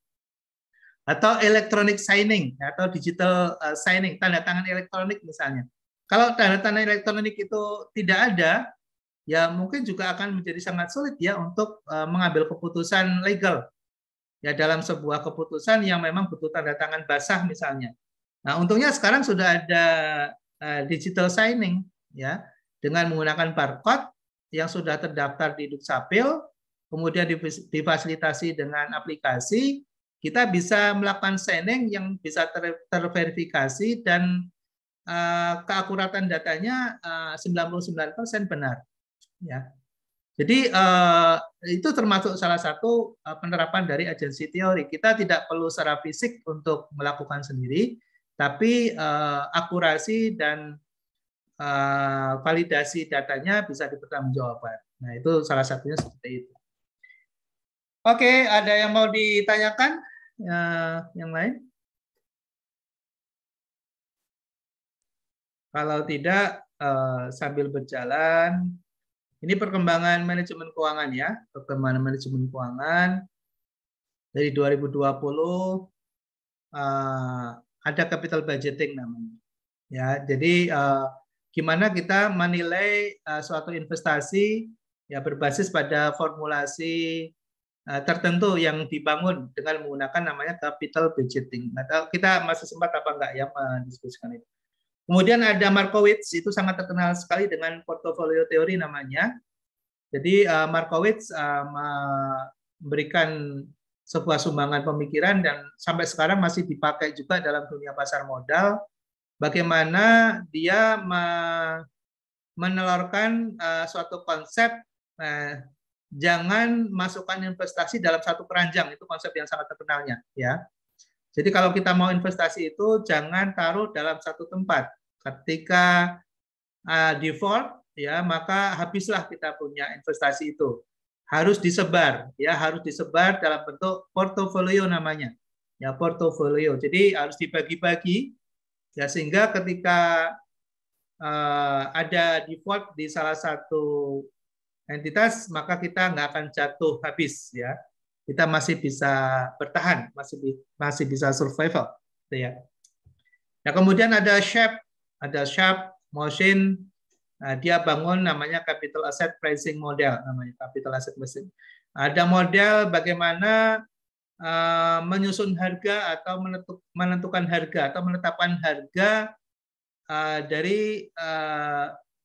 atau electronic signing atau digital signing, tanda tangan elektronik misalnya. Kalau tanda tangan elektronik itu tidak ada, ya mungkin juga akan menjadi sangat sulit ya untuk mengambil keputusan legal ya dalam sebuah keputusan yang memang butuh tanda tangan basah misalnya. Nah, untungnya sekarang sudah ada digital signing ya, dengan menggunakan barcode yang sudah terdaftar di Dukcapil, kemudian difasilitasi dengan aplikasi, kita bisa melakukan signing yang bisa terverifikasi dan keakuratan datanya 99% benar ya. Jadi itu termasuk salah satu penerapan dari agency theory. Kita tidak perlu secara fisik untuk melakukan sendiri, tapi akurasi dan validasi datanya bisa dipertanggungjawabkan. Nah, itu salah satunya seperti itu. Oke, ada yang mau ditanyakan? Yang lain? Kalau tidak, sambil berjalan, ini perkembangan manajemen keuangan ya, perkembangan manajemen keuangan dari 2020 ada capital budgeting namanya. Ya, jadi gimana kita menilai suatu investasi ya berbasis pada formulasi tertentu yang dibangun dengan menggunakan namanya capital budgeting. Nah, kita masih sempat apa enggak ya mendiskusikan itu. Kemudian ada Markowitz, itu sangat terkenal sekali dengan portfolio teori namanya. Jadi Markowitz memberikan sebuah sumbangan pemikiran dan sampai sekarang masih dipakai juga dalam dunia pasar modal. Bagaimana dia menelurkan suatu konsep jangan masukkan investasi dalam satu keranjang, itu konsep yang sangat terkenalnya ya. Jadi kalau kita mau investasi itu jangan taruh dalam satu tempat. Ketika default ya, maka habislah kita punya investasi itu. Harus disebar ya, harus disebar dalam bentuk portofolio namanya. Ya, portofolio. Jadi harus dibagi-bagi ya, sehingga ketika ada default di salah satu entitas, maka kita nggak akan jatuh habis ya. Kita masih bisa bertahan, masih bisa survival, gitu ya. Nah, kemudian ada Sharpe, Motion, dia bangun namanya capital asset pricing model, namanya capital asset pricing. Ada model bagaimana menyusun harga atau menentukan harga atau menetapkan harga dari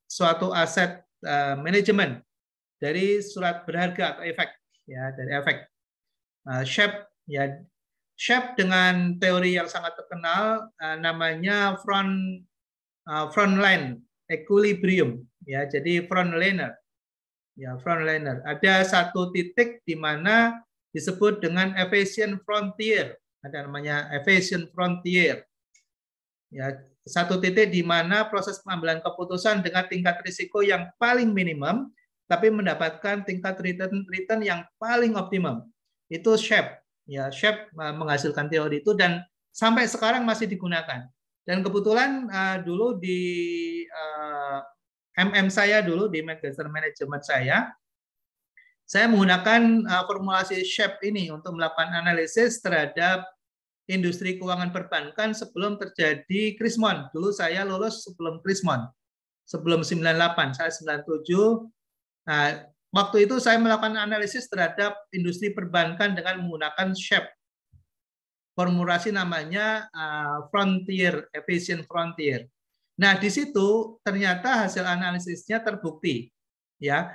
suatu aset manajemen, dari surat berharga atau efek ya, dari efek. Sharpe ya, Sharpe dengan teori yang sangat terkenal namanya frontline equilibrium ya, jadi frontliner ya, frontliner. Ada satu titik di mana disebut dengan efficient frontier, ada namanya efficient frontier ya, satu titik di mana proses pengambilan keputusan dengan tingkat risiko yang paling minimum tapi mendapatkan tingkat return yang paling optimum. Itu Sharpe ya, Sharpe menghasilkan teori itu dan sampai sekarang masih digunakan. Dan kebetulan dulu di MM saya dulu di Magister Management saya menggunakan formulasi SHAPE ini untuk melakukan analisis terhadap industri keuangan perbankan sebelum terjadi Krismon. Dulu saya lulus sebelum Krismon. Sebelum 98, saya 97. Nah, waktu itu saya melakukan analisis terhadap industri perbankan dengan menggunakan SHAPE. Formulasi namanya Frontier, Efficient Frontier. Nah, di situ ternyata hasil analisisnya terbukti. Ya,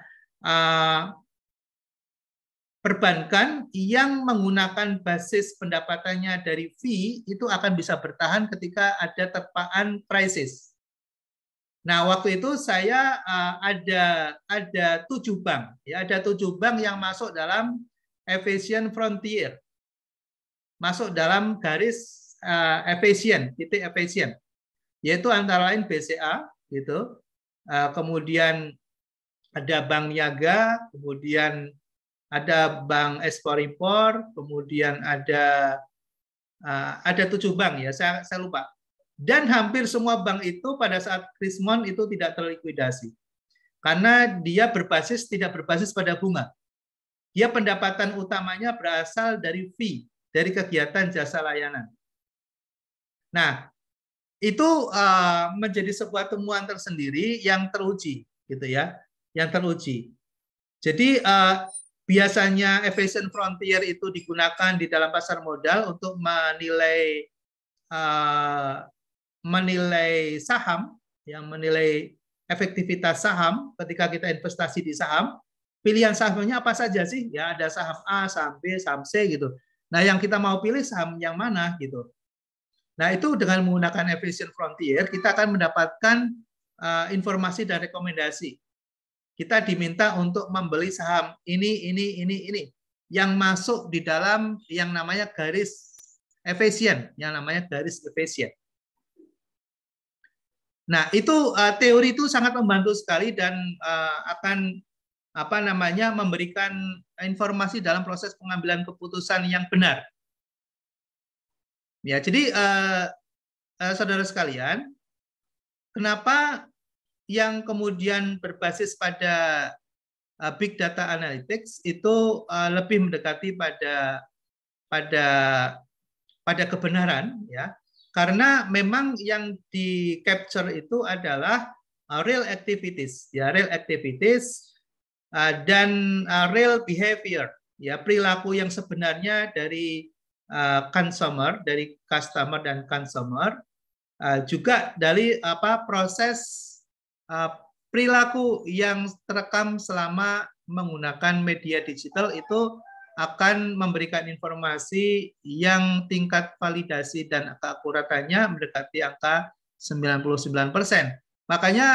perbankan yang menggunakan basis pendapatannya dari fee itu akan bisa bertahan ketika ada terpaan krisis. Nah, waktu itu saya ada 7 bank, ya, ada 7 bank yang masuk dalam efficient frontier, masuk dalam garis efisien, titik efisien, yaitu antara lain BCA, gitu, kemudian ada Bank Niaga, kemudian ada Bank Ekspor-Impor, kemudian ada 7 bank, ya, saya lupa. Dan hampir semua bank itu pada saat Krismon itu tidak terlikuidasi. Karena dia tidak berbasis pada bunga. Dia pendapatan utamanya berasal dari fee, dari kegiatan jasa layanan. Nah, itu menjadi sebuah temuan tersendiri yang teruji, gitu ya, yang teruji. Jadi biasanya efficient frontier itu digunakan di dalam pasar modal untuk menilai saham, yang menilai efektivitas saham ketika kita investasi di saham. Pilihan sahamnya apa saja sih? Ya, ada saham A, saham B, saham C gitu. Nah, yang kita mau pilih saham yang mana gitu. Nah, itu dengan menggunakan efficient frontier kita akan mendapatkan informasi dan rekomendasi. Kita diminta untuk membeli saham ini yang masuk di dalam yang namanya garis efisien, Nah, itu teori itu sangat membantu sekali dan akan memberikan informasi dalam proses pengambilan keputusan yang benar. Ya, jadi saudara sekalian, kenapa yang kemudian berbasis pada big data analytics itu lebih mendekati pada kebenaran, ya? Karena memang yang di capture itu adalah real activities, ya, dan real behavior, ya, perilaku yang sebenarnya dari consumer, dari customer dan consumer, juga dari proses perilaku yang terekam selama menggunakan media digital itu akan memberikan informasi yang tingkat validasi dan keakuratannya mendekati angka 99%. Makanya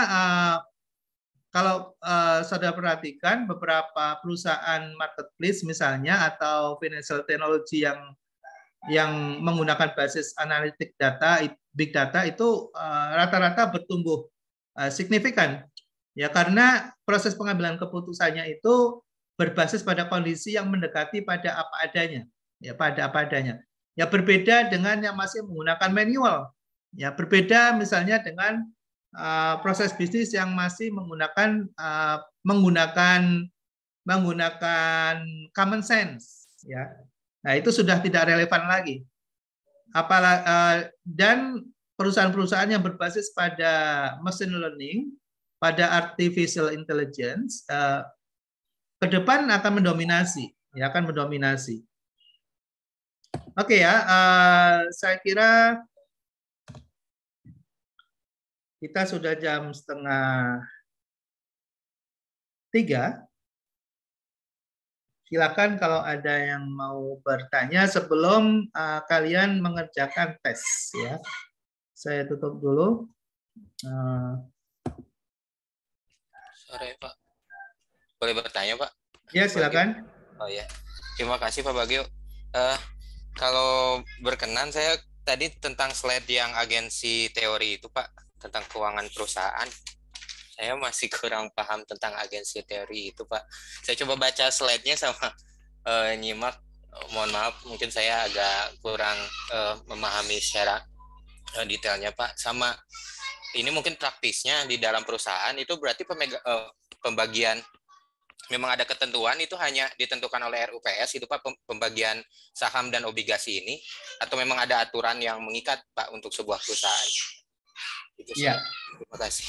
kalau saudara perhatikan beberapa perusahaan marketplace misalnya atau financial technology yang menggunakan basis analitik data, big data itu rata-rata bertumbuh signifikan, ya, karena proses pengambilan keputusannya itu berbasis pada kondisi yang mendekati pada apa adanya, ya, pada apa adanya. Ya, berbeda dengan yang masih menggunakan manual, ya, berbeda misalnya dengan proses bisnis yang masih menggunakan common sense, ya. Nah, itu sudah tidak relevan lagi. Dan perusahaan-perusahaan yang berbasis pada machine learning, pada artificial intelligence, ke depan akan mendominasi, ya, akan mendominasi. Oke, ya, saya kira kita sudah jam 2:30. Silakan kalau ada yang mau bertanya sebelum kalian mengerjakan tes, ya. Saya tutup dulu. Sore, Pak. Boleh bertanya, Pak? Ya, silakan. Oh ya, terima kasih Pak Bagio. Kalau berkenan, saya tadi tentang slide yang agensi teori itu, Pak, tentang keuangan perusahaan. Saya masih kurang paham tentang agensi teori itu, Pak. Saya coba baca slide-nya sama nyimak. Mohon maaf, mungkin saya agak kurang memahami secara detailnya, Pak. Sama ini mungkin praktisnya di dalam perusahaan itu berarti pembagian memang ada ketentuan itu hanya ditentukan oleh RUPS itu Pak, pembagian saham dan obligasi ini, atau memang ada aturan yang mengikat Pak untuk sebuah perusahaan? Itu Ya. Terima kasih.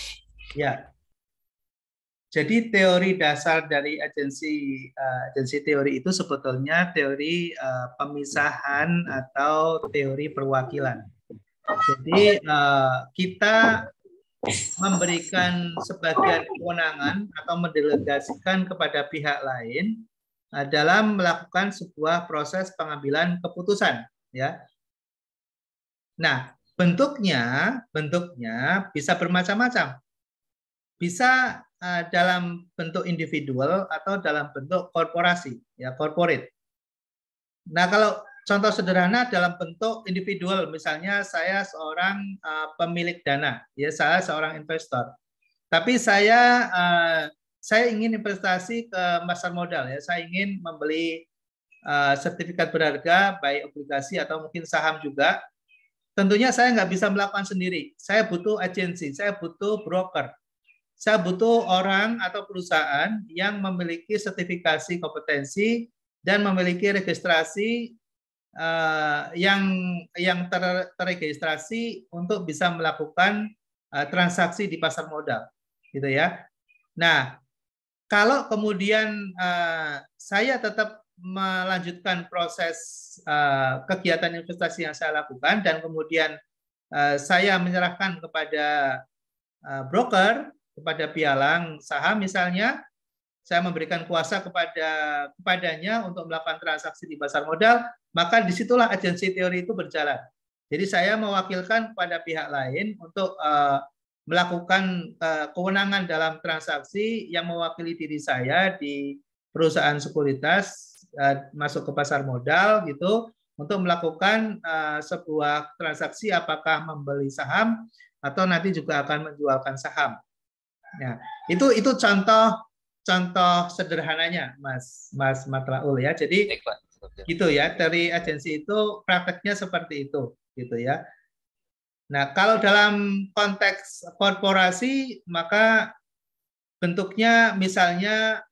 Ya. Jadi teori dasar dari agensi teori itu sebetulnya teori pemisahan atau teori perwakilan. Jadi kita memberikan sebagian kewenangan atau mendelegasikan kepada pihak lain dalam melakukan sebuah proses pengambilan keputusan, ya. Nah, bentuknya bisa bermacam-macam. Bisa dalam bentuk individual atau dalam bentuk korporasi, ya, corporate. Nah, kalau contoh sederhana dalam bentuk individual, misalnya saya seorang pemilik dana, ya, saya seorang investor. Tapi saya ingin investasi ke pasar modal, ya, saya ingin membeli sertifikat berharga, baik obligasi atau mungkin saham juga. Tentunya saya nggak bisa melakukan sendiri. Saya butuh agensi, saya butuh broker, saya butuh orang atau perusahaan yang memiliki sertifikasi kompetensi dan memiliki registrasi yang terregistrasi untuk bisa melakukan transaksi di pasar modal, gitu ya. Nah, kalau kemudian saya tetap melanjutkan proses kegiatan investasi yang saya lakukan dan kemudian saya menyerahkan kepada broker, kepada pialang saham misalnya, saya memberikan kuasa kepadanya untuk melakukan transaksi di pasar modal, maka disitulah agensi teori itu berjalan. Jadi saya mewakilkan kepada pihak lain untuk melakukan kewenangan dalam transaksi yang mewakili diri saya di perusahaan sekuritas masuk ke pasar modal gitu, untuk melakukan sebuah transaksi apakah membeli saham atau nanti juga akan menjualkan saham. Ya, itu contoh sederhananya, Mas Matlaul, ya. Jadi gitu ya, teori agensi itu prakteknya seperti itu, gitu ya. Nah, kalau dalam konteks korporasi, maka bentuknya misalnya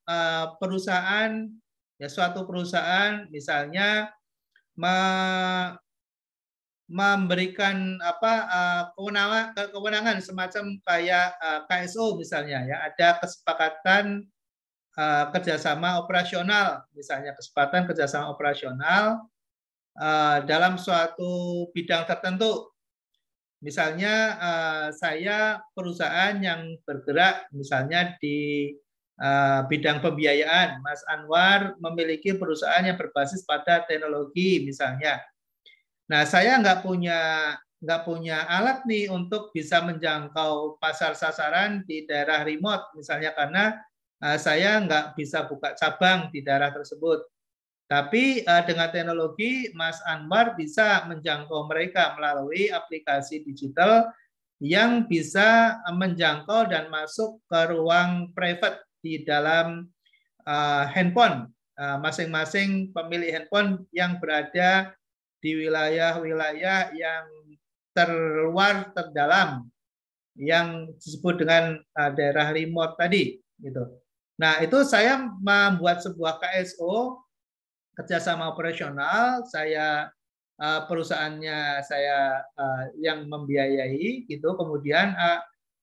perusahaan, ya, suatu perusahaan misalnya memberikan kewenangan semacam kayak KSO misalnya, ya, ada kesepakatan kerjasama operasional, misalnya kesempatan kerjasama operasional dalam suatu bidang tertentu. Misalnya saya perusahaan yang bergerak misalnya di bidang pembiayaan, Mas Anwar memiliki perusahaan yang berbasis pada teknologi misalnya. Nah, saya nggak punya alat nih untuk bisa menjangkau pasar sasaran di daerah remote misalnya, karena saya nggak bisa buka cabang di daerah tersebut. Tapi dengan teknologi, Mas Anwar bisa menjangkau mereka melalui aplikasi digital yang bisa menjangkau dan masuk ke ruang private di dalam handphone masing-masing pemilik handphone yang berada di wilayah-wilayah yang terluar, terdalam, yang disebut dengan daerah remote tadi, gitu. Nah, itu saya membuat sebuah KSO, kerjasama operasional, saya perusahaannya saya yang membiayai, gitu. Kemudian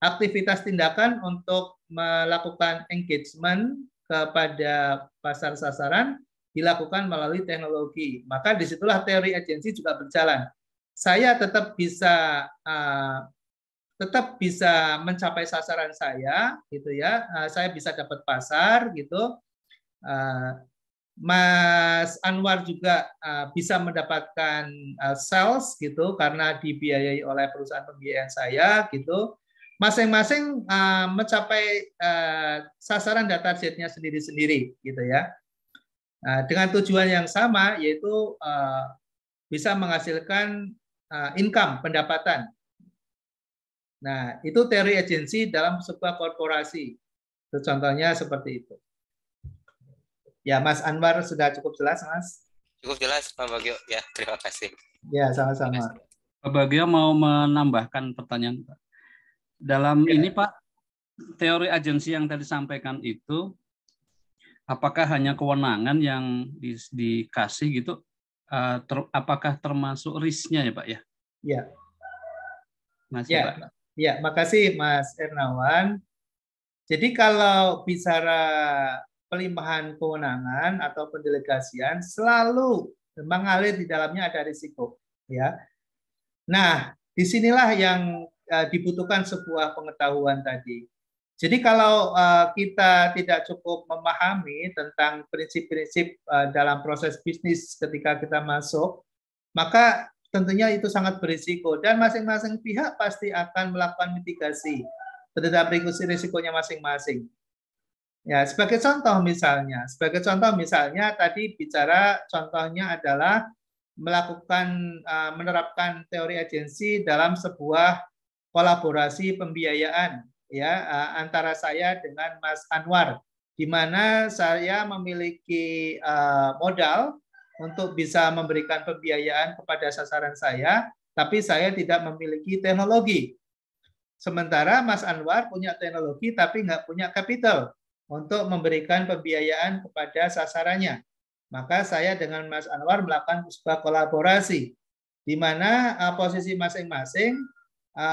aktivitas tindakan untuk melakukan engagement kepada pasar sasaran dilakukan melalui teknologi. Maka disitulah teori agensi juga berjalan. Saya tetap bisa mencapai sasaran saya, gitu ya. Saya bisa dapat pasar, gitu. Mas Anwar juga bisa mendapatkan sales, gitu, karena dibiayai oleh perusahaan pembiayaan saya, gitu. Masing-masing mencapai sasaran dan targetnya sendiri-sendiri, gitu ya. Dengan tujuan yang sama, yaitu bisa menghasilkan income, pendapatan. Nah, itu teori agensi dalam sebuah korporasi. Itu contohnya seperti itu. Ya, Mas Anwar sudah cukup jelas, Mas? Cukup jelas, Pak Bagio. Ya, terima kasih. Ya, sama-sama. Pak Bagio mau menambahkan pertanyaan, Pak. Dalam ini Pak, teori agensi yang tadi disampaikan itu, apakah hanya kewenangan yang dikasih gitu? Apakah termasuk risknya ya Pak ya? Ya. Masih, Ya, Pak. ya, makasih Mas Ernawan. Jadi kalau bicara pelimpahan kewenangan atau pendelegasian selalu mengalir di dalamnya ada risiko, ya. Nah, disinilah yang dibutuhkan sebuah pengetahuan tadi. Jadi kalau kita tidak cukup memahami tentang prinsip-prinsip dalam proses bisnis ketika kita masuk, maka tentunya itu sangat berisiko dan masing-masing pihak pasti akan melakukan mitigasi terhadap risikonya masing-masing. Ya, sebagai contoh misalnya tadi bicara contohnya adalah menerapkan teori agensi dalam sebuah kolaborasi pembiayaan ya antara saya dengan Mas Anwar, di mana saya memiliki modal untuk bisa memberikan pembiayaan kepada sasaran saya, tapi saya tidak memiliki teknologi. Sementara Mas Anwar punya teknologi tapi nggak punya capital untuk memberikan pembiayaan kepada sasarannya. Maka saya dengan Mas Anwar melakukan sebuah kolaborasi, di mana posisi masing-masing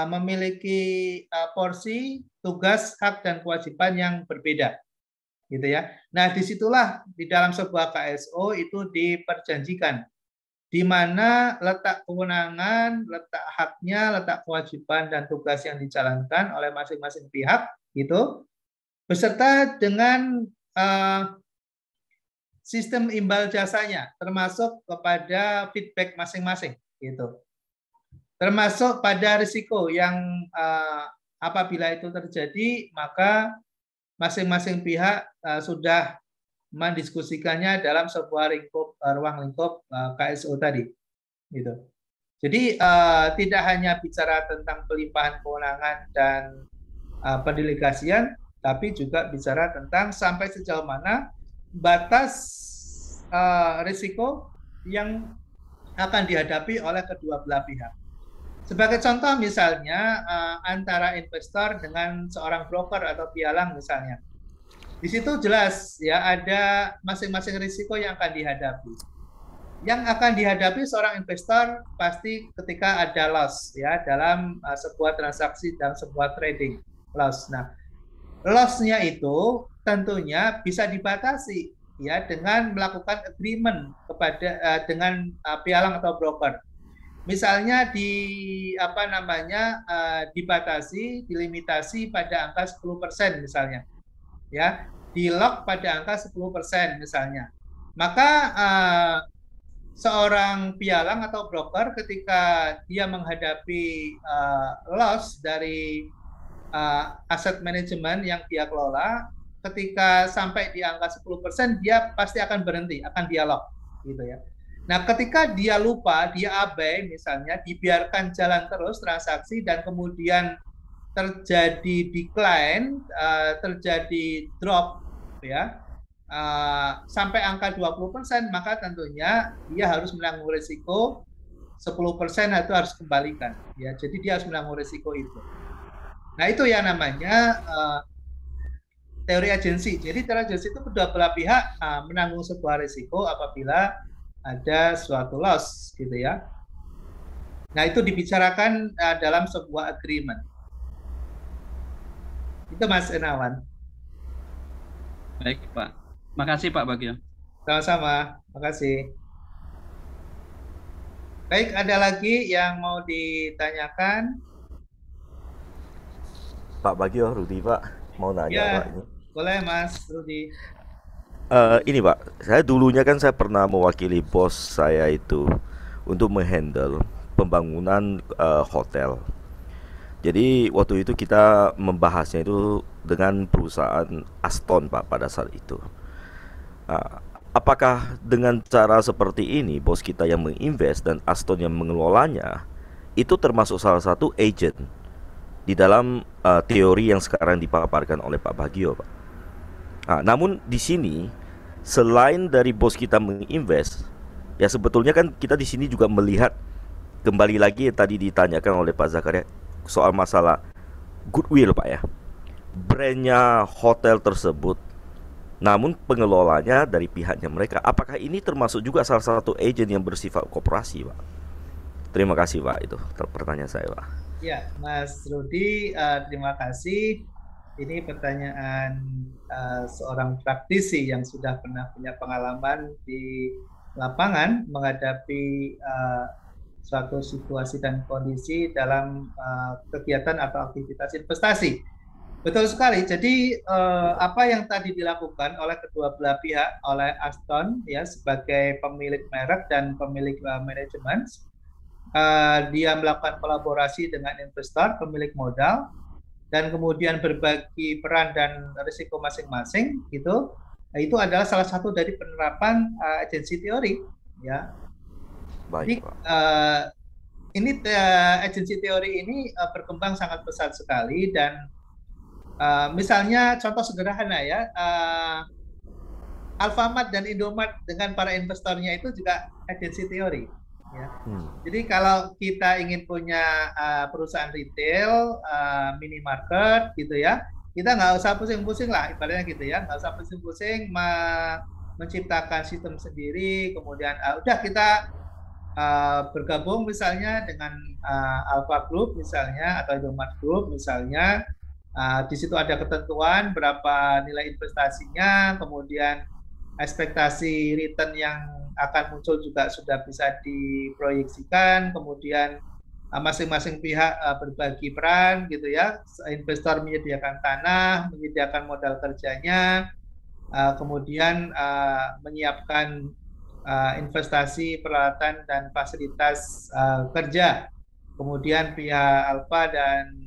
memiliki porsi, tugas, hak, dan kewajiban yang berbeda. Gitu ya. Nah, disitulah di dalam sebuah KSO itu diperjanjikan di mana letak kewenangan, letak haknya, letak kewajiban dan tugas yang dijalankan oleh masing-masing pihak itu beserta dengan sistem imbal jasanya, termasuk kepada feedback masing-masing gitu. Termasuk pada risiko yang apabila itu terjadi maka masing-masing pihak sudah mendiskusikannya dalam sebuah ruang lingkup KSO tadi, gitu. Jadi tidak hanya bicara tentang pelimpahan kewenangan dan pendelegasian, tapi juga bicara tentang sampai sejauh mana batas risiko yang akan dihadapi oleh kedua belah pihak. Sebagai contoh misalnya antara investor dengan seorang broker atau pialang misalnya. Di situ jelas ya ada masing-masing risiko yang akan dihadapi. Yang akan dihadapi seorang investor pasti ketika ada loss ya dalam sebuah transaksi, dalam sebuah trading loss. Nah, loss-nya itu tentunya bisa dibatasi ya dengan melakukan agreement dengan pialang atau broker. Misalnya dibatasi, dilimitasi pada angka 10% misalnya. Ya, di lock pada angka 10% misalnya. Maka seorang pialang atau broker ketika dia menghadapi loss dari aset manajemen yang dia kelola, ketika sampai di angka 10% dia pasti akan berhenti, akan dia lock gitu ya. Nah, ketika dia lupa, dia abai misalnya, dibiarkan jalan terus transaksi dan kemudian terjadi decline, terjadi drop ya, sampai angka 20%, maka tentunya dia harus menanggung risiko 10% itu harus kembalikan ya. Jadi dia harus menanggung risiko itu. Nah, itu yang namanya teori agensi. Jadi teori agensi itu kedua belah pihak menanggung sebuah risiko apabila ada suatu loss gitu ya. Nah, itu dibicarakan dalam sebuah agreement. Itu Mas Ernawan. Baik Pak. Makasih Pak Bagio. Sama-sama. Makasih. Baik, ada lagi yang mau ditanyakan? Pak Bagio, Rudi Pak, mau nanya Ya, Pak ini. boleh Mas Rudi. Ini Pak, saya dulunya kan saya pernah mewakili bos saya itu untuk menghandle pembangunan hotel. Jadi waktu itu kita membahasnya itu dengan perusahaan Aston Pak pada saat itu. Apakah dengan cara seperti ini bos kita yang menginvest dan Aston yang mengelolanya itu termasuk salah satu agent di dalam teori yang sekarang dipaparkan oleh Pak Bagio Pak? Namun di sini selain dari bos kita menginvest, ya sebetulnya kan kita di sini juga melihat kembali lagi yang tadi ditanyakan oleh Pak Zakaria soal masalah goodwill Pak ya, brandnya hotel tersebut, namun pengelolanya dari pihaknya mereka. Apakah ini termasuk juga salah satu agen yang bersifat koperasi Pak? Terima kasih Pak, itu pertanyaan saya Pak. Ya, Mas Rudi, terima kasih. Ini pertanyaan seorang praktisi yang sudah pernah punya pengalaman di lapangan menghadapi suatu situasi dan kondisi dalam kegiatan atau aktivitas investasi. Betul sekali. Jadi apa yang tadi dilakukan oleh kedua belah pihak, oleh Aston ya sebagai pemilik merek dan pemilik manajemen, dia melakukan kolaborasi dengan investor, pemilik modal, dan kemudian berbagi peran dan risiko masing-masing, gitu. Nah, itu adalah salah satu dari penerapan agency teori, ya. Baik, Pak. Ini agency teori ini berkembang sangat pesat sekali dan misalnya contoh sederhana ya, Alfamart dan Indomart dengan para investornya itu juga agency teori. Ya. Jadi kalau kita ingin punya perusahaan retail, minimarket gitu ya, kita nggak usah pusing-pusing lah, ibaratnya gitu ya, nggak usah pusing-pusing menciptakan sistem sendiri, kemudian udah kita bergabung misalnya dengan Alfa Group misalnya atau Indomart Group misalnya, di situ ada ketentuan berapa nilai investasinya, kemudian ekspektasi return yang akan muncul juga sudah bisa diproyeksikan, kemudian masing-masing pihak berbagi peran gitu ya, investor menyediakan tanah, menyediakan modal kerjanya, kemudian menyiapkan investasi, peralatan dan fasilitas kerja, kemudian pihak Alfa dan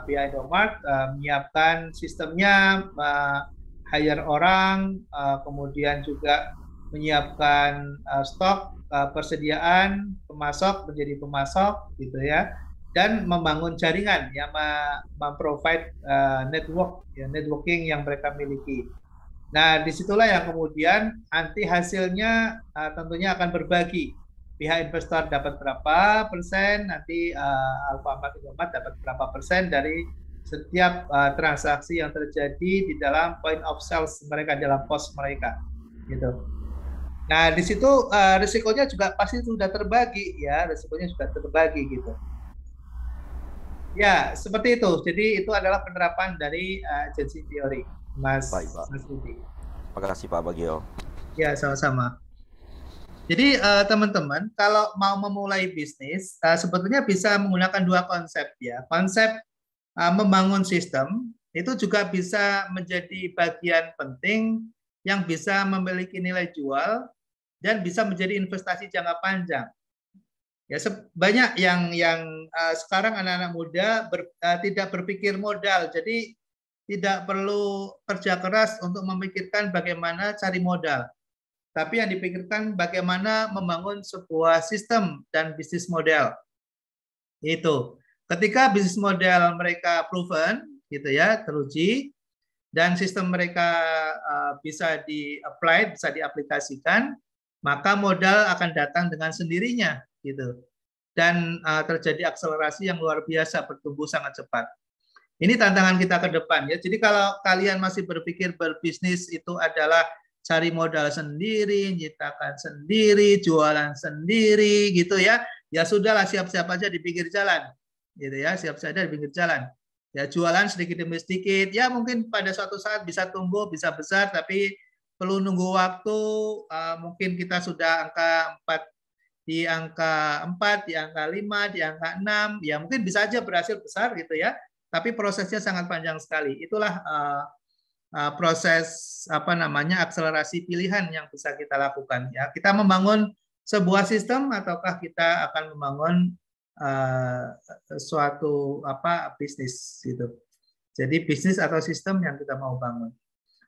pihak Indomart menyiapkan sistemnya, hire orang, kemudian juga menyiapkan stok, persediaan, pemasok menjadi pemasok gitu ya, dan membangun jaringan yang memprovide network ya, networking yang mereka miliki. Nah, disitulah yang kemudian nanti hasilnya tentunya akan berbagi. Pihak investor dapat berapa persen, nanti Alfamart Indomart dapat berapa persen dari setiap transaksi yang terjadi di dalam point of sales mereka, dalam pos mereka, gitu. Nah, di situ risikonya juga pasti sudah terbagi, ya, risikonya sudah terbagi, gitu. Ya, seperti itu. Jadi itu adalah penerapan dari agency teori, Mas. Baik, Pak. Mas Rudi. Terima kasih Pak Bagio. Ya, sama-sama. Jadi teman-teman, kalau mau memulai bisnis, sebetulnya bisa menggunakan dua konsep ya. Konsep membangun sistem itu juga bisa menjadi bagian penting yang bisa memiliki nilai jual dan bisa menjadi investasi jangka panjang. Ya, banyak yang sekarang anak-anak muda tidak berpikir modal, jadi tidak perlu kerja keras untuk memikirkan bagaimana cari modal. Tapi yang dipikirkan bagaimana membangun sebuah sistem dan bisnis model. Itu. Ketika bisnis model mereka proven, gitu ya, teruji, dan sistem mereka bisa di-apply, bisa diaplikasikan, maka modal akan datang dengan sendirinya, gitu. Dan terjadi akselerasi yang luar biasa, bertumbuh sangat cepat. Ini tantangan kita ke depan ya. Jadi kalau kalian masih berpikir berbisnis itu adalah cari modal sendiri, nyiptakan sendiri, jualan sendiri, gitu ya. Ya sudahlah, siap-siap aja di pinggir jalan, gitu ya. Siap-siap aja di pinggir jalan. Ya jualan sedikit demi sedikit. Ya mungkin pada suatu saat bisa tumbuh, bisa besar, tapi perlu nunggu waktu. Mungkin kita sudah di angka 4, di angka 5, di angka 6. Ya mungkin bisa aja berhasil besar gitu ya. Tapi prosesnya sangat panjang sekali. Itulah proses akselerasi pilihan yang bisa kita lakukan ya. Kita membangun sebuah sistem ataukah kita akan membangun suatu bisnis gitu. Jadi bisnis atau sistem yang kita mau bangun.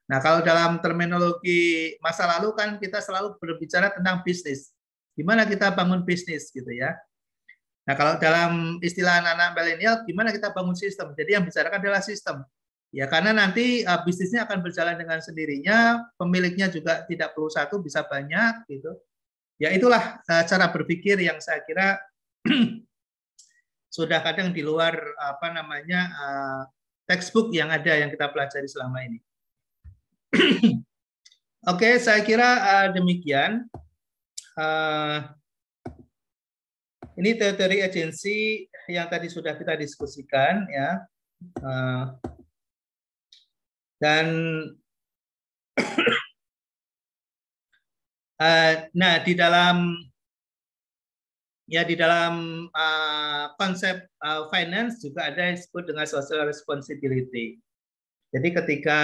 Nah, kalau dalam terminologi masa lalu kan kita selalu berbicara tentang bisnis. Gimana kita bangun bisnis gitu ya. Nah, kalau dalam istilah anak-anak milenial, gimana kita bangun sistem? Jadi yang bicarakan adalah sistem. Ya, karena nanti bisnisnya akan berjalan dengan sendirinya, pemiliknya juga tidak perlu satu, bisa banyak gitu. Ya, itulah cara berpikir yang saya kira sudah kadang di luar textbook yang ada yang kita pelajari selama ini. Oke, saya kira demikian. Ini teori agensi yang tadi sudah kita diskusikan, ya. Dan nah, di dalam konsep finance juga ada yang disebut dengan social responsibility. Jadi ketika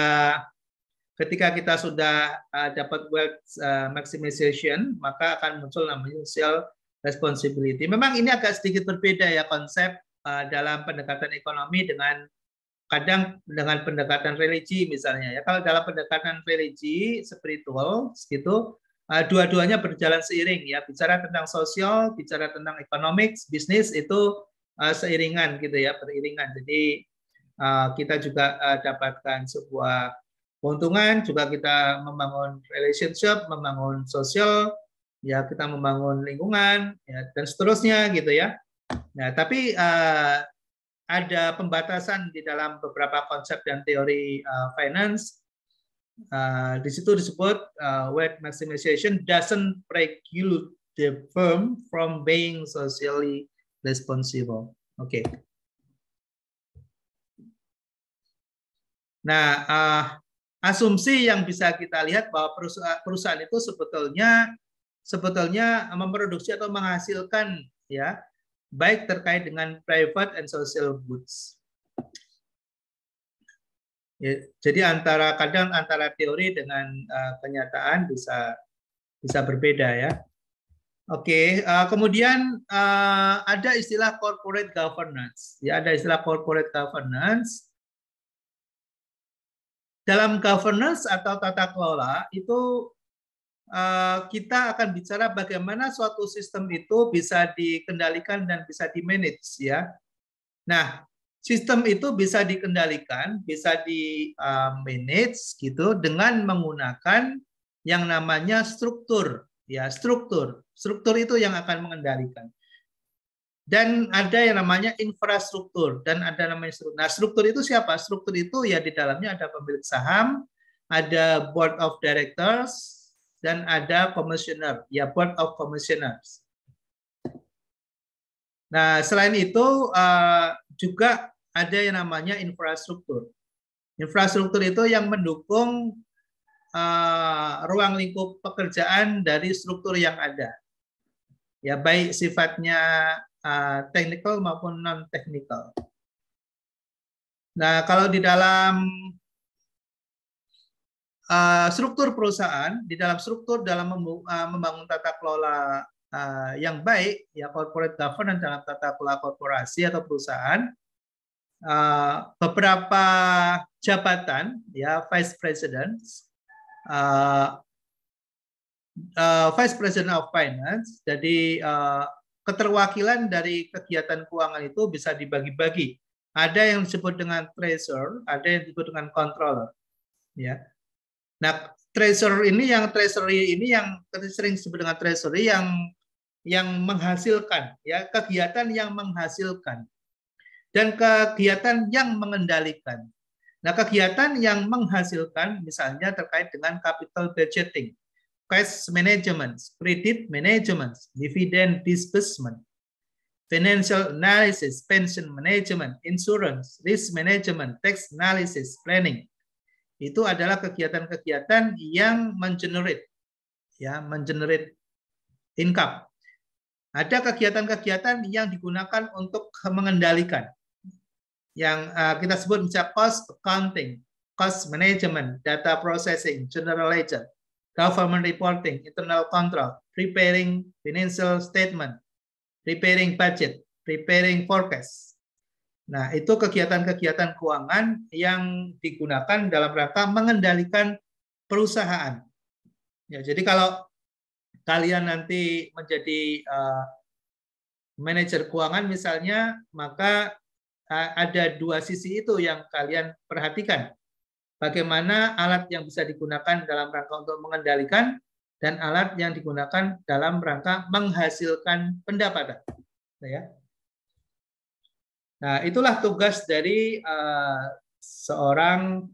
kita sudah dapat wealth maximization, maka akan muncul namanya social responsibility. Memang ini agak sedikit berbeda ya konsep dalam pendekatan ekonomi kadang dengan pendekatan religi misalnya ya. Kalau dalam pendekatan religi spiritual gitu, dua-duanya berjalan seiring ya. Bicara tentang sosial, bicara tentang economics, bisnis itu seiringan gitu ya, beriringan. Jadi kita juga dapatkan sebuah keuntungan, juga kita membangun relationship, membangun sosial, ya kita membangun lingkungan, ya, dan seterusnya gitu ya. Nah, tapi ada pembatasan di dalam beberapa konsep dan teori finance. Di situ disebut wealth maximization doesn't preclude the firm from being socially responsible. Oke. Nah, asumsi yang bisa kita lihat bahwa perusahaan itu sebetulnya memproduksi atau menghasilkan ya, baik terkait dengan private and social goods. Ya, jadi kadang antara teori dengan kenyataan bisa berbeda ya. Oke, kemudian ada istilah corporate governance. Ya, ada istilah corporate governance. Dalam governance atau tata kelola itu kita akan bicara bagaimana suatu sistem itu bisa dikendalikan dan bisa di-manage ya. Nah, sistem itu bisa dikendalikan, bisa di-manage gitu dengan menggunakan yang namanya struktur ya, struktur itu yang akan mengendalikan. Dan ada yang namanya infrastruktur dan ada namanya struktur. Nah, struktur itu siapa? Struktur itu ya di dalamnya ada pemilik saham, ada board of directors, dan ada commissioner, ya board of commissioners. Nah, selain itu juga ada yang namanya infrastruktur. Infrastruktur itu yang mendukung ruang lingkup pekerjaan dari struktur yang ada. Ya, baik sifatnya technical maupun non-technical. Nah, kalau di dalam struktur perusahaan, dalam membangun tata kelola yang baik, ya corporate governance dalam tata kelola korporasi atau perusahaan, beberapa jabatan, ya vice president of finance, jadi keterwakilan dari kegiatan keuangan itu bisa dibagi-bagi. Ada yang disebut dengan treasurer, ada yang disebut dengan controller. Ya. Nah, treasury ini yang sering disebut dengan treasury yang menghasilkan, ya kegiatan yang menghasilkan dan kegiatan yang mengendalikan. Nah, kegiatan yang menghasilkan misalnya terkait dengan capital budgeting, cash management, credit management, dividend disbursement, financial analysis, pension management, insurance, risk management, tax analysis, planning. Itu adalah kegiatan-kegiatan yang mengenerate income. Ada kegiatan-kegiatan yang digunakan untuk mengendalikan, yang kita sebut misalnya cost accounting, cost management, data processing, general ledger, government reporting, internal control, preparing financial statement, preparing budget, preparing forecast. Nah, itu kegiatan-kegiatan keuangan yang digunakan dalam rangka mengendalikan perusahaan. Ya, jadi kalau kalian nanti menjadi manajer keuangan misalnya, maka ada dua sisi itu yang kalian perhatikan. Bagaimana alat yang bisa digunakan dalam rangka untuk mengendalikan dan alat yang digunakan dalam rangka menghasilkan pendapatan. Ya. Nah, itulah tugas dari seorang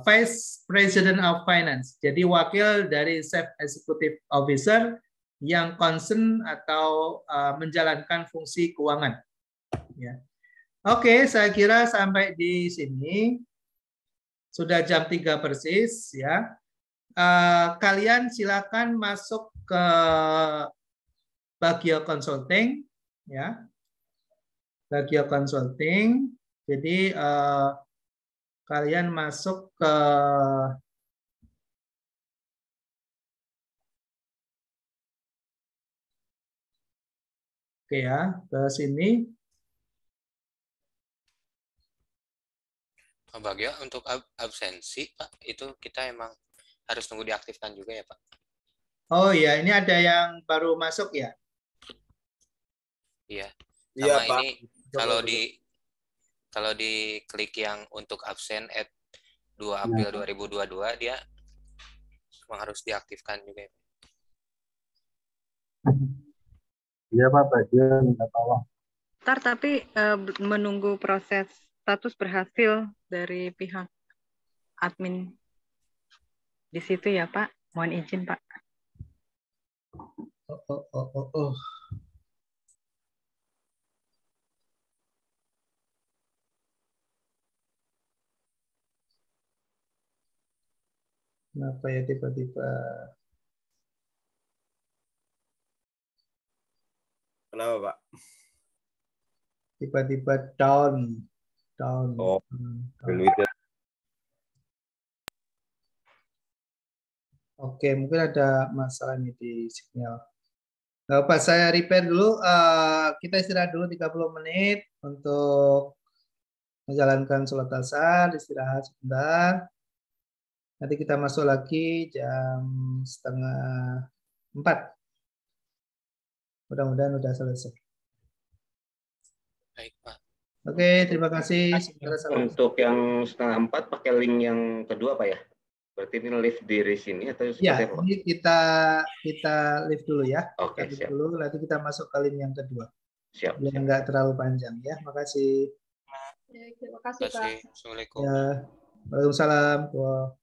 Vice President of Finance. Jadi wakil dari Chief Executive Officer yang concern atau menjalankan fungsi keuangan. Ya. Oke, saya kira sampai di sini sudah jam 3 persis ya. Kalian silakan masuk ke Bagio Consulting ya. Bagio Consulting. Jadi kalian masuk ke ke sini. Pak Bagio, untuk absensi Pak, itu kita emang harus tunggu diaktifkan juga ya Pak? Oh ya, ini ada yang baru masuk ya? Iya. Iya, Sama Pak. ini kalau di klik yang untuk absen at 2 April 2022 dia memang harus diaktifkan juga ya. Iya Pak, Bagio minta tolong. Ntar tapi menunggu proses status berhasil dari pihak admin di situ ya Pak. Mohon izin Pak. Kenapa ya tiba-tiba? Kenapa, Pak? Tiba-tiba down. Oh, Down. Oke, mungkin ada masalah nih di sinyal. Nah, Pak, saya repair dulu. Kita istirahat dulu 30 menit untuk menjalankan sholat asar, istirahat sebentar. Nanti kita masuk lagi jam 3:30. Mudah-mudahan sudah selesai. Baik Pak. Oke, terima kasih. Untuk yang 3:30 pakai link yang kedua Pak ya? Berarti ini live dari sini atau seperti ya, apa? ini kita live dulu ya. Oke, kita siap. Dulu, nanti kita masuk ke link yang kedua. Siap. Biar nggak terlalu panjang ya. Makasih. Terima kasih Pak. Assalamualaikum. Ya, waalaikumsalam. Wow.